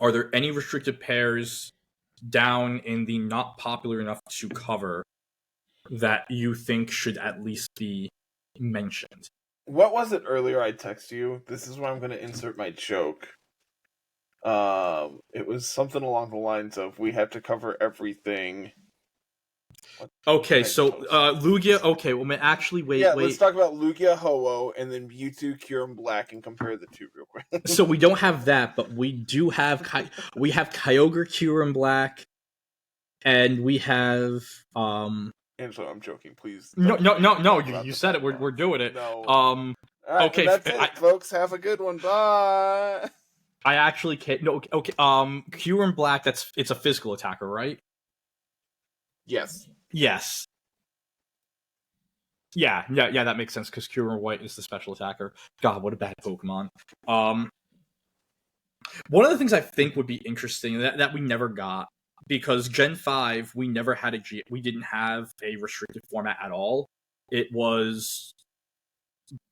Are there any restricted pairs down in the not popular enough to cover that you think should at least be mentioned? What was it earlier I texted you? This is where I'm going to insert my joke. It was something along the lines of, we have to cover everything. Okay, so Lugia. Okay, well, actually, wait. Let's talk about Lugia, Ho-Oh, and then Mewtwo, Kyurem Black, and compare the two real quick. So we don't have that, but we do have we have Kyogre, Kyurem Black, and we have Angelo, I'm joking. Please. No. You said it. We're doing it. No. All right, okay. That's it, folks. Have a good one. Bye. I actually can't. No. Okay. Kyurem Black. It's a physical attacker, right? Yes. Yes. Yeah. That makes sense because Kyurem White is the special attacker. God, what a bad Pokemon. One of the things I think would be interesting that we never got, because Gen 5 we didn't have a restricted format at all. It was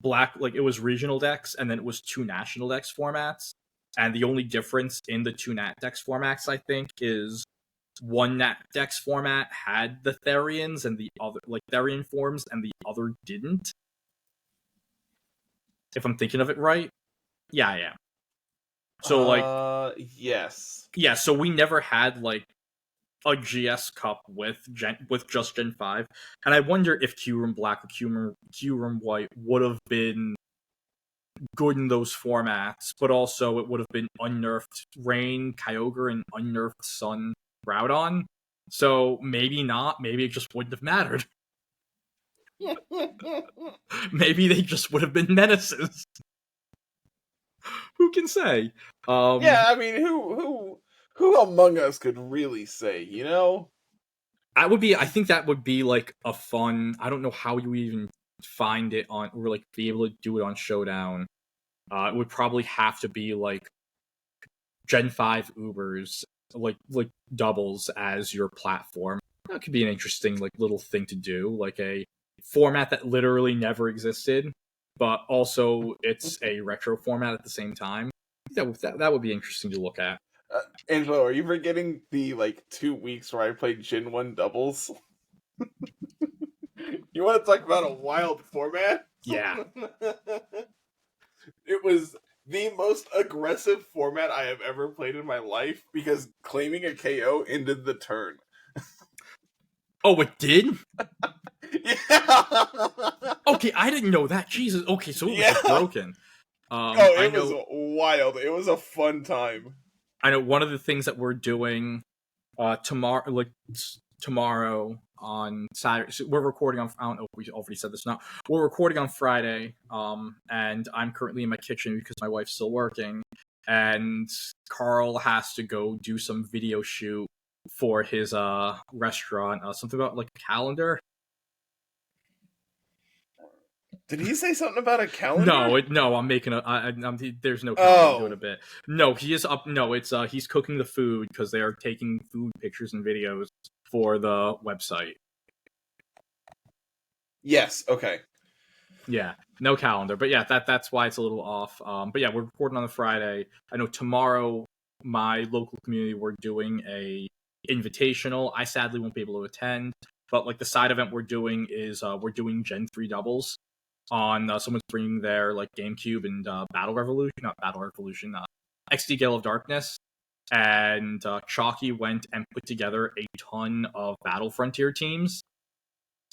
black, like it was regional decks, and then it was two national decks formats. And the only difference in the two Nat Dex formats, I think, is one Nat Dex format had the Therians and the other, like Therian forms, and the other didn't. If I'm thinking of it right. Yeah, I am. So, like... yes. Yeah, so we never had, like, a GS Cup with just Gen 5. And I wonder if Kyurem Black or Kyurem White would have been good in those formats, but also it would have been unnerfed Rain, Kyogre, and unnerfed Sun Groudon. So maybe not. Maybe it just wouldn't have mattered. Maybe they just would have been menaces. Who can say? Yeah, I mean, who among us could really say, you know? I think that would be like a fun. I don't know how you even find it on, or like be able to do it on Showdown. It would probably have to be like Gen 5 Ubers, like doubles as your platform. That could be an interesting like little thing to do, like a format that literally never existed, but also it's a retro format at the same time. That would be interesting to look at. Angelo, are you forgetting the like 2 weeks where I played Gen 1 doubles? You want to talk about a wild format? Yeah. It was the most aggressive format I have ever played in my life because claiming a KO ended the turn. Oh, it did? Yeah. Okay, I didn't know that. Jesus. Okay, so it was broken. It was wild. It was a fun time. I know one of the things that we're doing tomorrow on Saturday. So we're recording on. I don't know if we already said this or not. We're recording on Friday. And I'm currently in my kitchen because my wife's still working, and Carl has to go do some video shoot for his restaurant. Something about like a calendar. Did he say something about a calendar? No. I'm making there's no calendar doing a bit. No, he is up. No, it's he's cooking the food because they are taking food pictures and videos for the website. Yes. Okay. Yeah, no calendar, but yeah, that's why it's a little off. But yeah, we're recording on a Friday. I know tomorrow, my local community, we're doing a invitational. I sadly won't be able to attend, but like the side event we're doing is we're doing Gen 3 doubles. on someone's bringing their like GameCube and XD Gale of Darkness, and Chalky went and put together a ton of Battle Frontier teams,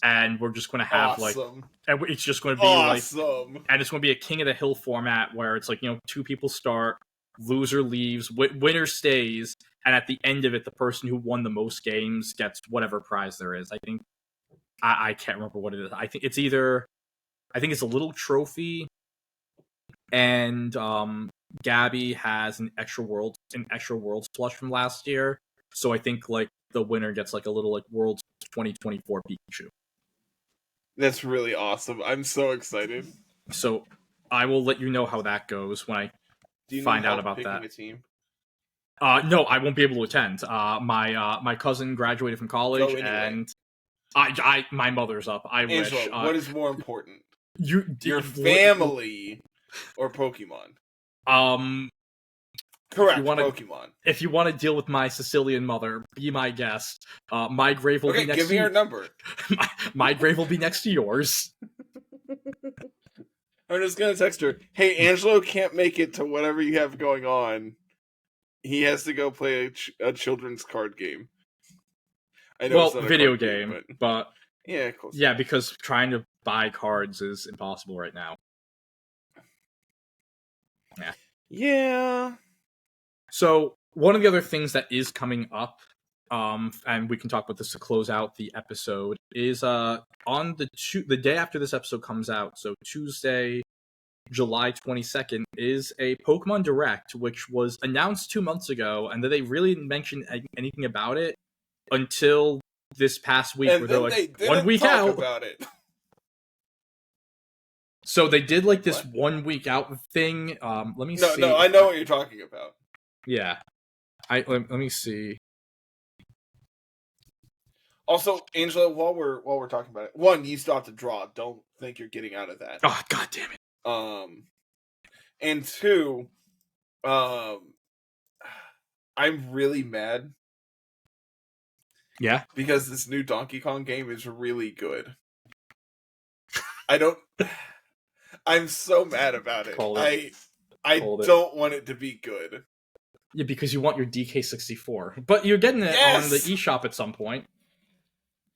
and we're just going to have and it's just going to be and it's going to be a King of the Hill format where it's like, two people start, loser leaves, winner stays, and at the end of it, the person who won the most games gets whatever prize there is. I think I can't remember what it is. I think it's a little trophy, and Gabby has an extra worlds plush from last year. So I think like the winner gets like a little like Worlds 2024 Pikachu. That's really awesome. I'm so excited. So I will let you know how that goes when I find out about that. A team? No, I won't be able to attend. My cousin graduated from college, and my mother's up. Angelo, wish. What is more important? Your family or Pokemon? Correct. Pokemon. If you want to deal with my Sicilian mother, be my guest. My grave will be next. Give me her number. my grave will be next to yours. I'm just gonna text her. Hey, Angelo can't make it to whatever you have going on. He has to go play a children's card game. I know it's not a video game, but yeah, close. Yeah, because trying to buy cards is impossible right now. Yeah. Yeah. So one of the other things that is coming up, and we can talk about this to close out the episode, is on the day after this episode comes out, so Tuesday, July 22nd, is a Pokemon Direct, which was announced 2 months ago, and then they really didn't mention anything about it until this past week, and where they're like, 1 week out about it. So they did like this 1 week out thing. Let me see. No, I know what you're talking about. Yeah. Let me see. Also, Angela, while we're talking about it, one, you still have to draw. Don't think you're getting out of that. Oh, god damn it. And two, I'm really mad. Yeah? Because this new Donkey Kong game is really good. I'm so mad about it. I don't want it to be good. Yeah, because you want your DK64. But you're getting it on the eShop at some point.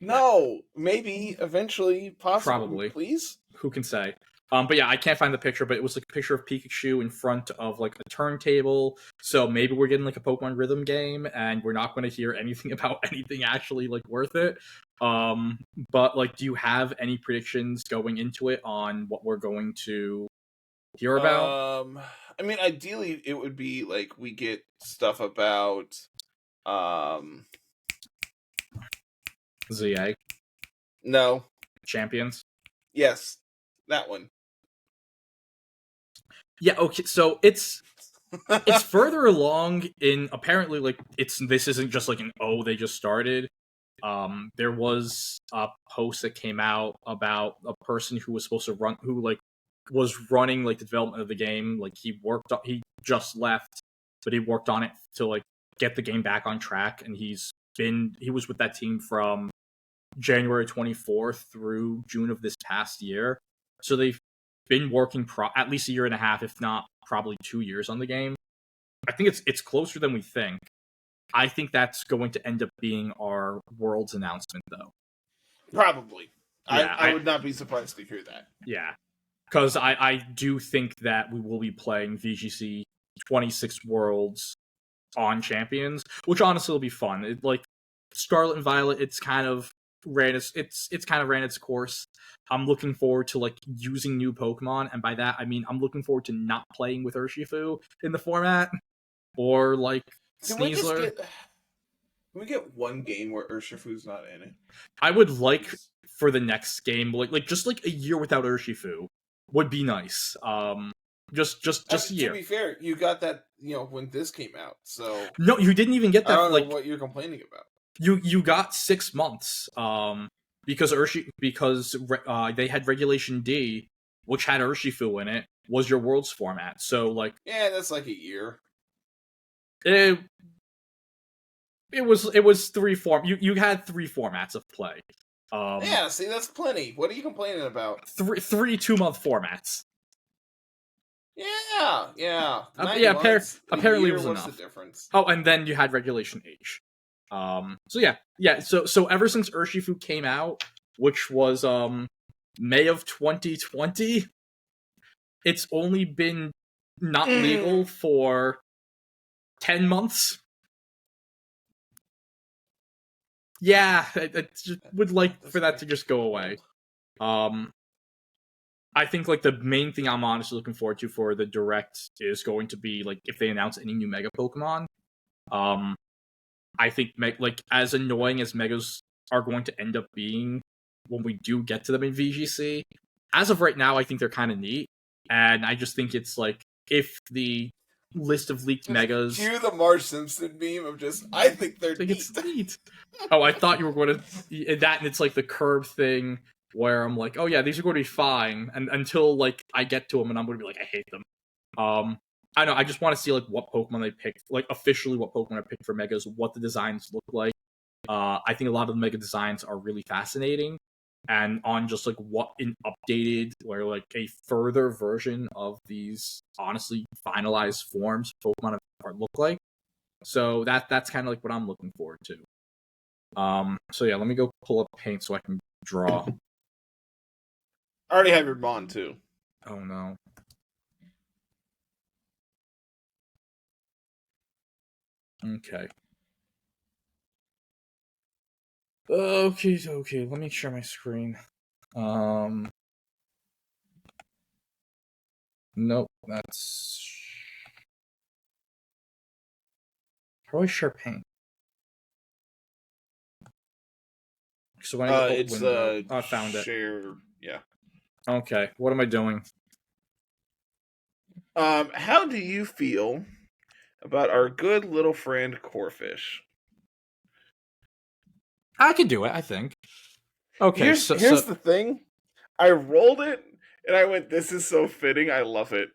No, maybe eventually, possibly. Probably. Please? Who can say? But yeah, I can't find the picture, but it was like a picture of Pikachu in front of like a turntable. So maybe we're getting like a Pokemon Rhythm game, and we're not going to hear anything about anything actually like worth it. But like, do you have any predictions going into it on what we're going to hear about? I mean, ideally, it would be like we get stuff about ZA. No. Champions. Yes, that one. Yeah, okay, so it's further along in, apparently, like, this isn't just like they just started. There was a post that came out about a person who was supposed to was running like the development of the game. Like, he just left, but he worked on it to like get the game back on track, and he was with that team from January 24th through June of this past year. So they've been working at least a year and a half, if not probably 2 years on the game. I think it's closer than we think. I think that's going to end up being our Worlds announcement, though. Probably. Yeah, I would not be surprised to hear that. Yeah. Because I do think that we will be playing VGC 26 Worlds on Champions, which honestly will be fun. Like Scarlet and Violet, it's kind of ran its course. I'm looking forward to like using new Pokemon, and by that I mean I'm looking forward to not playing with Urshifu in the format, or like Sneasler. Can we get one game where Urshifu's not in it? I would like for the next game, like just like a year without Urshifu would be nice. Just a year. To be fair, you got that when this came out. So no, you didn't even get that. I don't know what you're complaining about. You got 6 months. Because they had Regulation D, which had Urshifu in it, was your Worlds format. So like, yeah, that's like a year. It was 3 form. You had 3 formats of play. Yeah, see, that's plenty. What are you complaining about? Three 2-month formats. Yeah. 9 yeah. months, Apparently, year, it was what's enough. the difference? Oh, and then you had Regulation Age. So yeah. So ever since Urshifu came out, which was May of 2020, it's only been not legal for 10 months. Yeah, I just would like for that to just go away. I think like the main thing I'm honestly looking forward to for the direct is going to be like if they announce any new Mega Pokemon. I think like as annoying as Megas are going to end up being when we do get to them in VGC, as of right now, I think they're kind of neat, and I just think it's like if the list of leaked Megas. Cue the Marge Simpson meme of just I think they're neat. It's neat. Oh, I thought you were going to that, and it's like the curve thing where I'm like, oh yeah, these are going to be fine, and until like I get to them, and I'm going to be like, I hate them. I don't know. I just want to see like what Pokemon they picked, like officially what Pokemon I picked for Megas, what the designs look like. I think a lot of the Mega designs are really fascinating, and on just like what an updated or like a further version of these honestly finalized forms Pokemon look like. So that's kind of like what I'm looking forward to. So yeah, let me go pull up paint so I can draw. I already have your bond too. Oh no. Okay. Okay. Let me share my screen. Nope, that's... How do I share paint? So when I it's window, I found share, it. Yeah. Okay, what am I doing? How do you feel about our good little friend Corfish? I can do it, I think. Okay, here's the thing. I rolled it and I went, this is so fitting. I love it.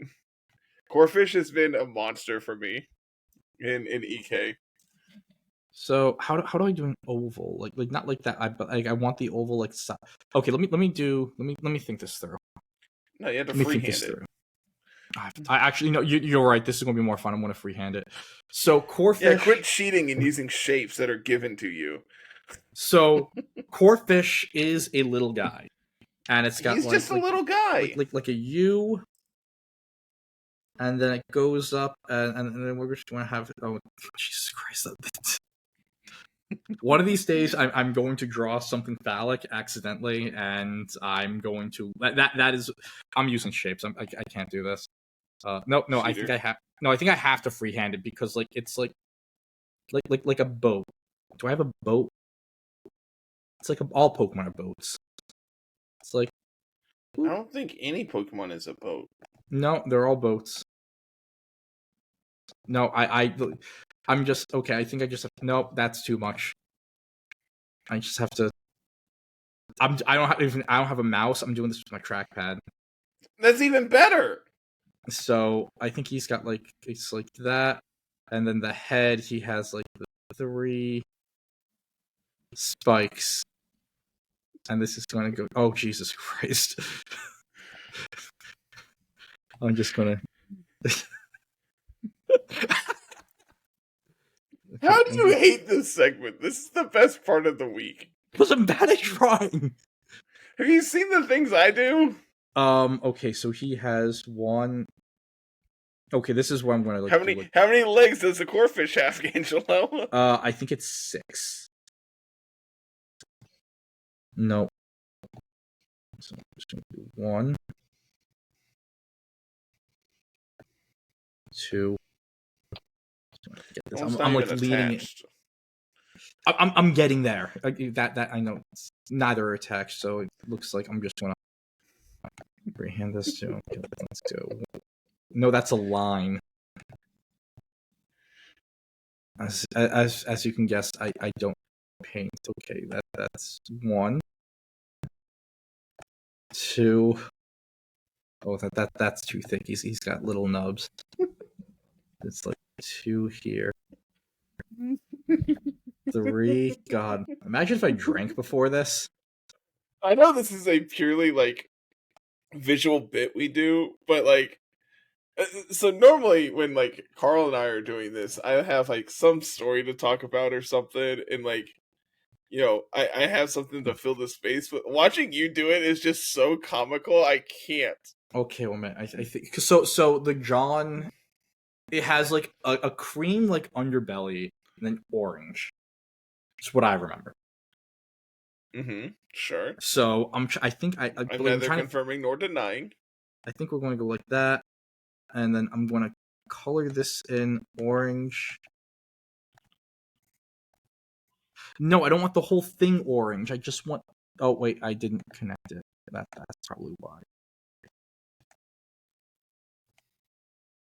Corfish has been a monster for me in EK. So how do I do an oval? Like not like that. But like I want the oval like. Okay, let me think this through. No, you have to freehand it. I actually no. You're right. This is gonna be more fun. I'm gonna freehand it. So Corfish. Yeah, quit cheating and using shapes that are given to you. So Corfish is a little guy, and it's got he's like, just a little guy, like a U, and then it goes up, and then we're just gonna have. Oh Jesus Christ! One of these days, I'm going to draw something phallic accidentally, and I'm going to that is I'm using shapes. I can't do this. No, Cheater. I think I have. No, I think I have to freehand it because like it's like a boat. Do I have a boat? It's like all Pokemon are boats. It's like I don't think any Pokemon is a boat. No, they're all boats. No, I'm just okay. I think I just have, nope. That's too much. I just have to. I don't have a mouse. I'm doing this with my trackpad. That's even better. So I think he's got like it's like that, and then the head he has like the 3 spikes, and this is going to go. Oh Jesus Christ! I'm just gonna. How do you hate this segment? This is the best part of the week. Because I'm bad at drawing. Have you seen the things I do? Okay, so he has 1. Okay, this is where I'm gonna like. How many legs does a Corfish have, Angelo? I think it's 6. No. So I'm just gonna do 1, 2. I'm like leading it. I'm getting there. That I know. Neither are attached, so it looks like I'm just gonna freehand this too. Okay, let's go. No, that's a line. As you can guess, I don't paint. Okay, that's 1, 2. Oh, that's too thick. He's got little nubs. It's like 2 here. 3. God, imagine if I drank before this. I know this is a purely like visual bit we do, but like, so normally when like Carl and I are doing this, I have like some story to talk about or something, and like, you know, I have something to fill the space. But watching you do it is just so comical. I can't. Okay, well, man, I think so. So the John, it has like a cream like underbelly and then orange. That's what I remember. Sure. So I think I'm neither trying confirming nor denying. I think we're going to go like that, and then I'm going to color this in orange. No, I don't want the whole thing orange. I just want. Oh wait, I didn't connect it. That's probably why.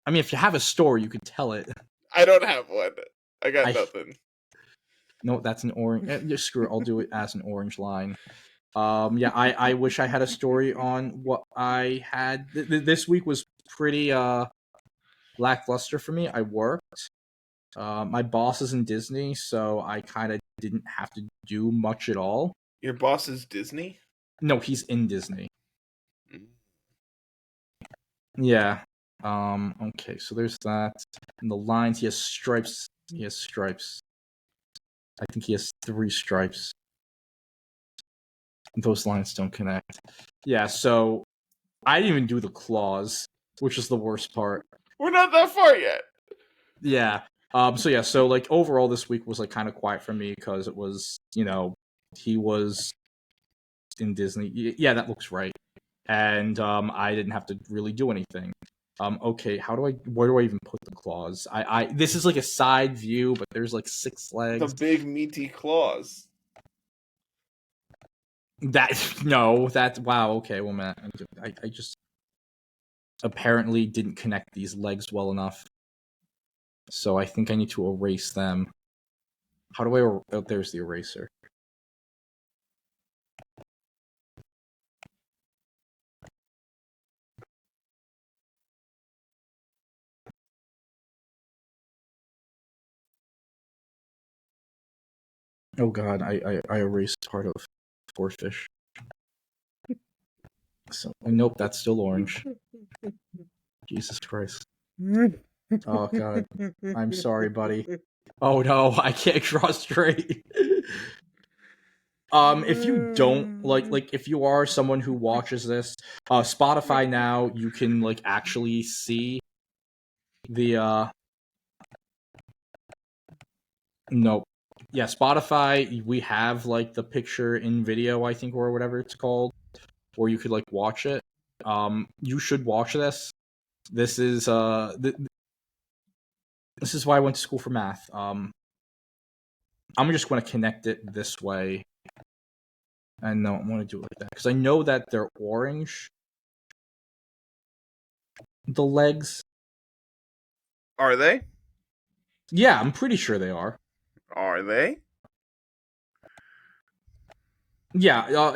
I mean, if you have a story, you could tell it. I don't have one. I got nothing. No, that's an orange. Just screw it. I'll do it as an orange line. Yeah, I wish I had a story on what I had. This week was pretty lackluster for me. I worked. My boss is in Disney, so I kind of didn't have to do much at all. Your boss is Disney? No, he's in Disney. Yeah. Okay, so there's that. And the lines, he has stripes. I think he has 3 stripes. Those lines don't connect. Yeah, so I didn't even do the claws, which is the worst part. We're not that far yet. Yeah. So like overall this week was like kind of quiet for me because it was, you know, he was in Disney. Yeah, that looks right. And I didn't have to really do anything. Okay, where do I even put the claws? This is like a side view, but there's like 6 legs. The big meaty claws. Wow, okay, well, man, I just apparently didn't connect these legs well enough. So I think I need to erase them. How do I... Oh, there's the eraser. Oh god, I erased part of Forfish. So, nope, that's still orange. Jesus Christ. Oh god. I'm sorry, buddy. Oh no, I can't draw straight. If you don't like if you are someone who watches this, Spotify now, you can like actually see the nope. Yeah, Spotify, we have like the picture in video, I think, or whatever it's called, or you could like watch it. You should watch this. This is this is why I went to school for math. I'm just going to connect it this way. And no, I want to do it like that because I know that they're orange. The legs. Are they? Yeah, I'm pretty sure they are. Are they? Yeah,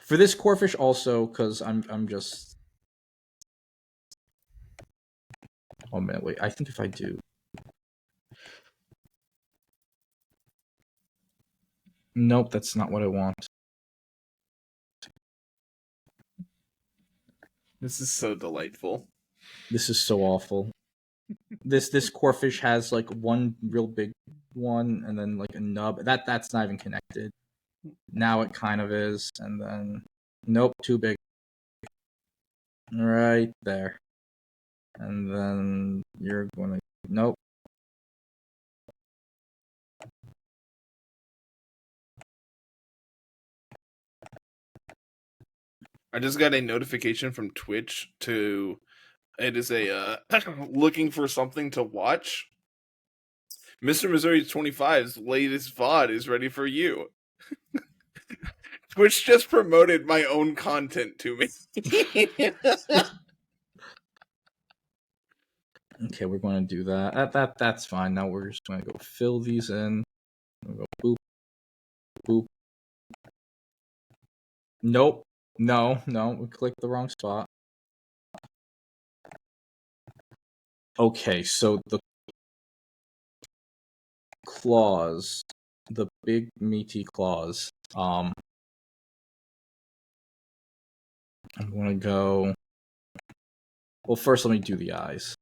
for this Corphish also, because I'm just... Oh man, wait, I think if I do... Nope, that's not what I want. This is so delightful. This is so awful. This Corphish has like one real big one, and then like a nub. That's not even connected. Now it kind of is, and then... Nope, too big. Right there. And then you're gonna... Nope. I just got a notification from Twitch it is a looking for something to watch. Mr. Missouri 25's latest VOD is ready for you. Twitch just promoted my own content to me. Okay, we're going to do that. That's fine. Now we're just going to go fill these in. We'll go boop, boop. Nope. No, we clicked the wrong spot. Okay, so the claws, the big meaty claws, I'm gonna go. Well, first let me do the eyes.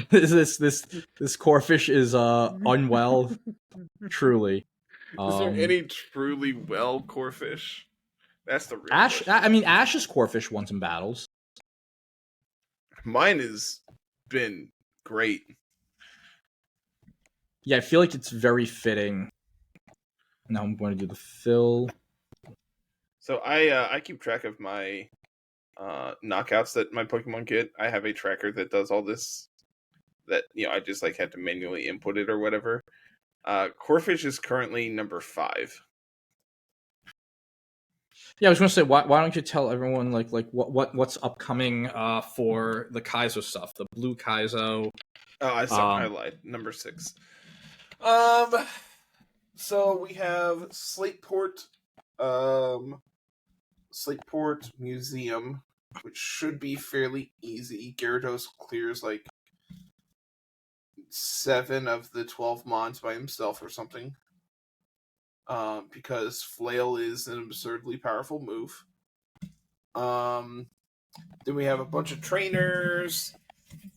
This Corphish is unwell, truly. Is there any truly well Corphish? That's the real Ash. question. I mean, Ash's Corphish won some battles. Mine has been great. Yeah, I feel like it's very fitting. Now I'm going to do the fill. So I keep track of my knockouts that my Pokemon get. I have a tracker that does all this. That I just like had to manually input it or whatever. Corphish is currently number 5. Yeah, I was going to say, why don't you tell everyone like what's upcoming for the Kaizo stuff, the blue Kaizo. Oh, I lied. Number 6. So we have Slateport Museum, which should be fairly easy. Gyarados clears like 7 of the 12 mons by himself or something. Because Flail is an absurdly powerful move. Then we have a bunch of trainers.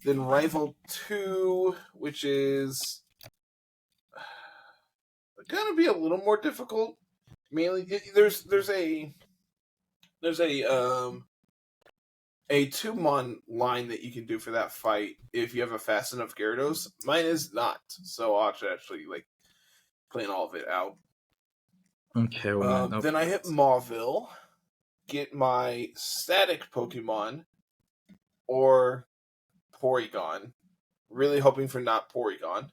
Then Rival 2, which is gonna be a little more difficult. Mainly, there's a 2-mon line that you can do for that fight if you have a fast enough Gyarados. Mine is not, so I'll actually like plan all of it out. Okay. Well, then I hit Mauville, get my static Pokemon, or Porygon. Really hoping for not Porygon.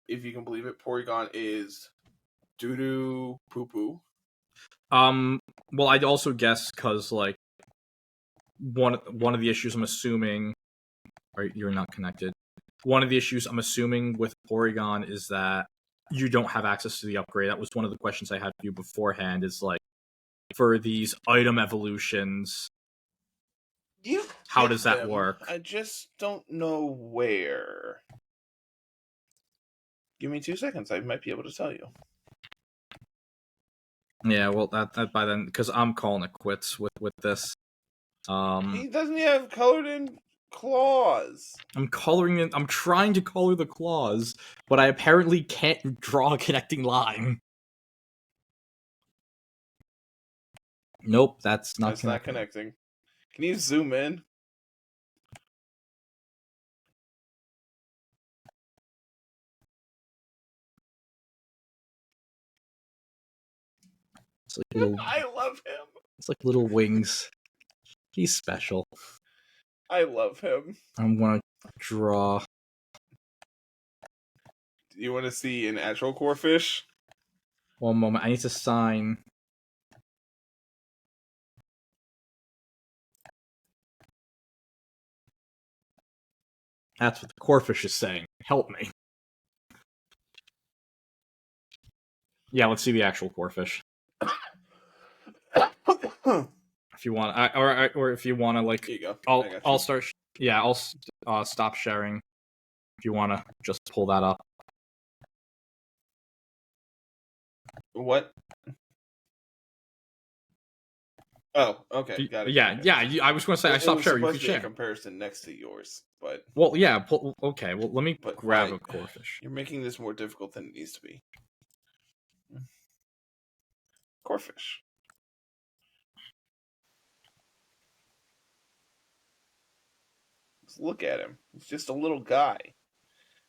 If you can believe it, Porygon is doo-doo poo-poo. Well, I'd also guess because like one of the issues I'm assuming, or you're not connected. One of the issues I'm assuming with Porygon is that you don't have access to the upgrade. That was one of the questions I had for you beforehand. Is like for these item evolutions, how does that work? I just don't know where. Give me 2 seconds. I might be able to tell you. Yeah, well, that by then, because I'm calling it quits with this. He doesn't have colored in claws. I'm trying to color the claws, but I apparently can't draw a connecting line. Nope, that's not connecting. Can you zoom in? It's like little, I love him. It's like little wings. He's special. I love him. I'm gonna draw. Do you want to see an actual Corphish? One moment. I need to sign. That's what the Corphish is saying. Help me. Yeah, let's see the actual Corphish. If you want, or if you want to, like, here you go. I'll start. Yeah, I'll stop sharing. If you want to just pull that up. What? Oh, okay, got it. Yeah. I was going to say I stopped sharing. You can share. A comparison next to yours, but well, yeah. Okay. Well, let me grab a Corphish. You're making this more difficult than it needs to be. Corphish. Let's look at him. He's just a little guy.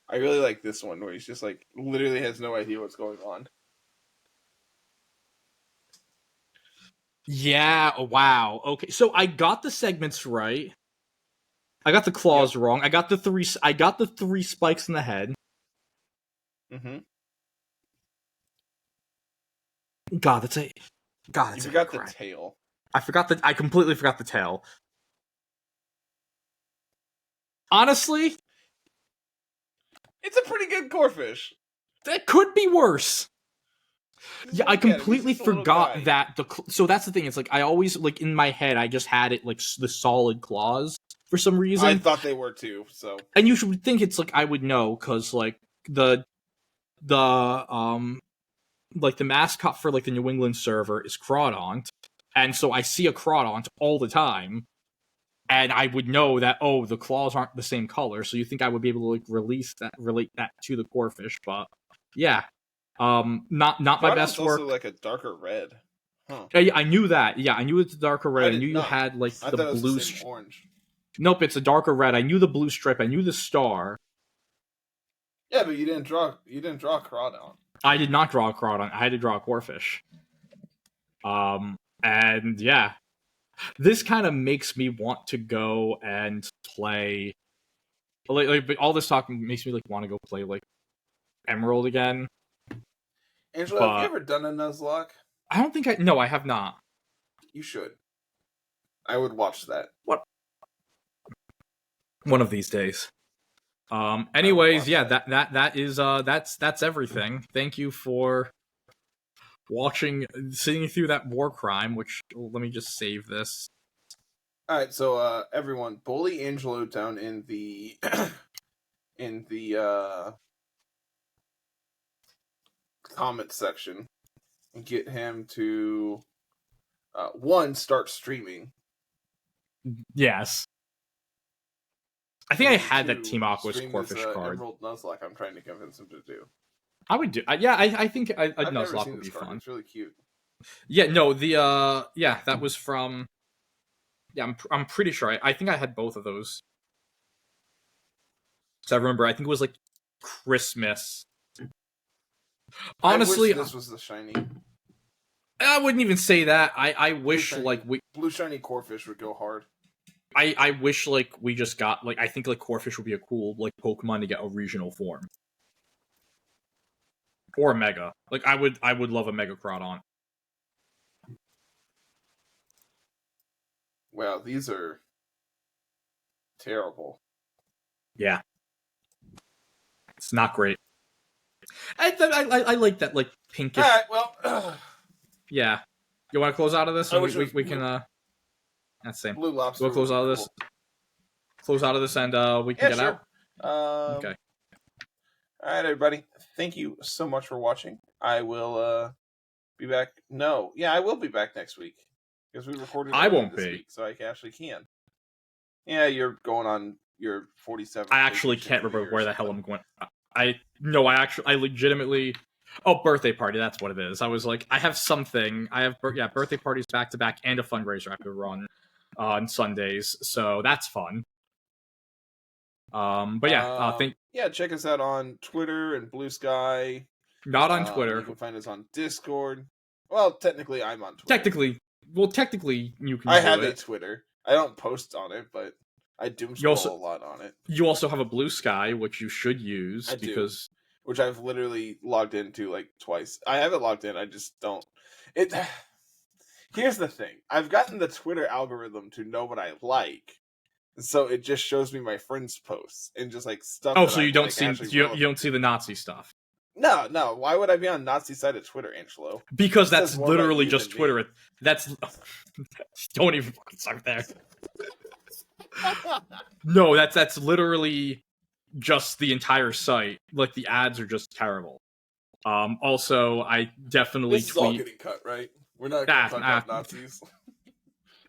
I really like this one where he's just like literally has no idea what's going on. Yeah, wow. Okay. So I got the segments right. I got the claws wrong. I got the three spikes in the head. Mm-hmm. God, you forgot the tail. I completely forgot the tail. Honestly, it's a pretty good Corphish. That could be worse. Yeah, I completely forgot that so that's the thing. It's like I always like in my head I just had it like the solid claws for some reason. I thought they were too. So and you should think it's like I would know because like the like the mascot for like the New England server is Crawdont, and so I see a Crawdont all the time, and I would know that the claws aren't the same color, so you think I would be able to like relate that to the Corphish, but yeah, not my best work. Also like a darker red. Huh. Yeah, I knew that. Yeah, I knew it's a darker red. I knew you had like the blue. Orange. Nope, it's a darker red. I knew the blue stripe. I knew the star. Yeah, but you didn't draw Crawdon. I did not draw a Crawdon. I had to draw a Corphish. And yeah, this kind of makes me want to go and play. But all this talk makes me like want to go play like Emerald again. Angela, have you ever done a Nuzlocke? I don't think No, I have not. You should. I would watch that. What? One of these days. Anyways, yeah, that's everything. Thank you for sitting through that war crime, which let me just save this. Alright, so everyone, bully Angelo down in the comment section and get him to start streaming. Yes. I think I had that Team Aqua's Corphish card. Emerald Nuzlocke I'm trying to convince him to do. I would do. I think a Nuzlocke would be fun. It's really cute. Yeah, no, that was from. Yeah, I'm pretty sure. I think I had both of those. So I remember. I think it was like Christmas. Honestly, this was the shiny. I wouldn't even say that. I wish blue shiny Corphish would go hard. I wish like we just got like I think like Corphish would be a cool like Pokemon to get a regional form. Or a Mega. Like I would love a Mega Crawdon. Wow, these are terrible. Yeah. It's not great. I like that like pinkish. All right, well yeah. You want to close out of this? We can that's the same. Blue Lobster. We'll close out of this. Close out of this and we can get out. Okay. All right, everybody. Thank you so much for watching. I will be back. No, yeah, I will be back next week because we recorded. I won't this be, week, so I actually can. Yeah, you're going on your 47th. I actually can't remember where the hell I'm going. I legitimately. Oh, birthday party. That's what it is. I was like, I have something. I have birthday parties back to back and a fundraiser I have to run on Sundays, so that's fun. But yeah, check us out on Twitter and Blue Sky. Not on Twitter. You can find us on Discord. Well, technically, I'm on Twitter. Technically, you can. I have a Twitter. I don't post on it, but I doom scroll a lot on it. You also have a Blue Sky, which you should use which I've literally logged into like twice. I haven't logged in. I just don't. Here's the thing. I've gotten the Twitter algorithm to know what I like. So it just shows me my friends' posts and just like stuff. Oh, so you don't see you don't see the Nazi stuff. No. Why would I be on Nazi side of Twitter, Angelo? Because that's literally just Twitter. That's don't even fucking start there. No, that's literally just the entire site. Like the ads are just terrible. Also, I definitely this is all getting cut, right? We're not going to talk about Nazis.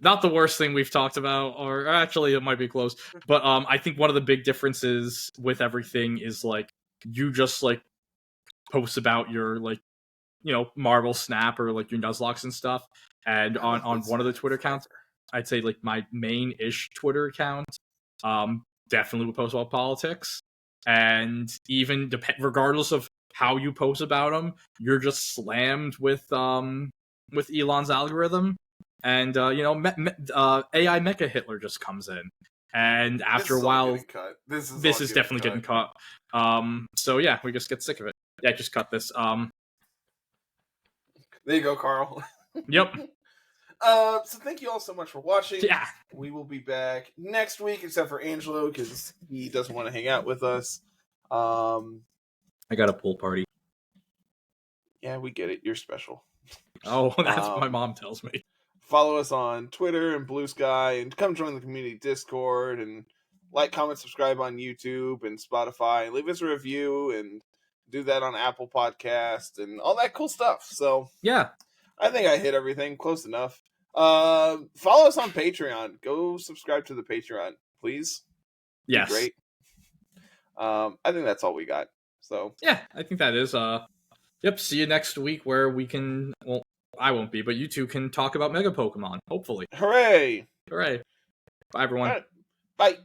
Not the worst thing we've talked about, or actually it might be close. But I think one of the big differences with everything is like you just like post about your like Marvel Snap or like your Nuzlocks and stuff, and on one of the Twitter accounts, I'd say like my main-ish Twitter account, definitely would post about politics, and even regardless of how you post about them, you're just slammed with Elon's algorithm. And AI Mecha Hitler just comes in, and after a while, this is definitely getting cut. So yeah, we just get sick of it. Yeah, just cut this. There you go, Carl. Yep. So thank you all so much for watching. Yeah, we will be back next week, except for Angelo because he doesn't want to hang out with us. I got a pool party. Yeah, we get it. You're special. Oh, that's what my mom tells me. Follow us on Twitter and Blue Sky, and come join the community Discord, and like, comment, subscribe on YouTube and Spotify, and leave us a review, and do that on Apple Podcast and all that cool stuff. So yeah, I think I hit everything close enough. Follow us on Patreon. Go subscribe to the Patreon, please. Yes. Great. I think that's all we got. So yeah, I think that is. Yep. See you next week where we can. Well, I won't be, but you two can talk about Mega Pokemon. Hopefully. Hooray! Hooray! Bye, everyone. Right. Bye.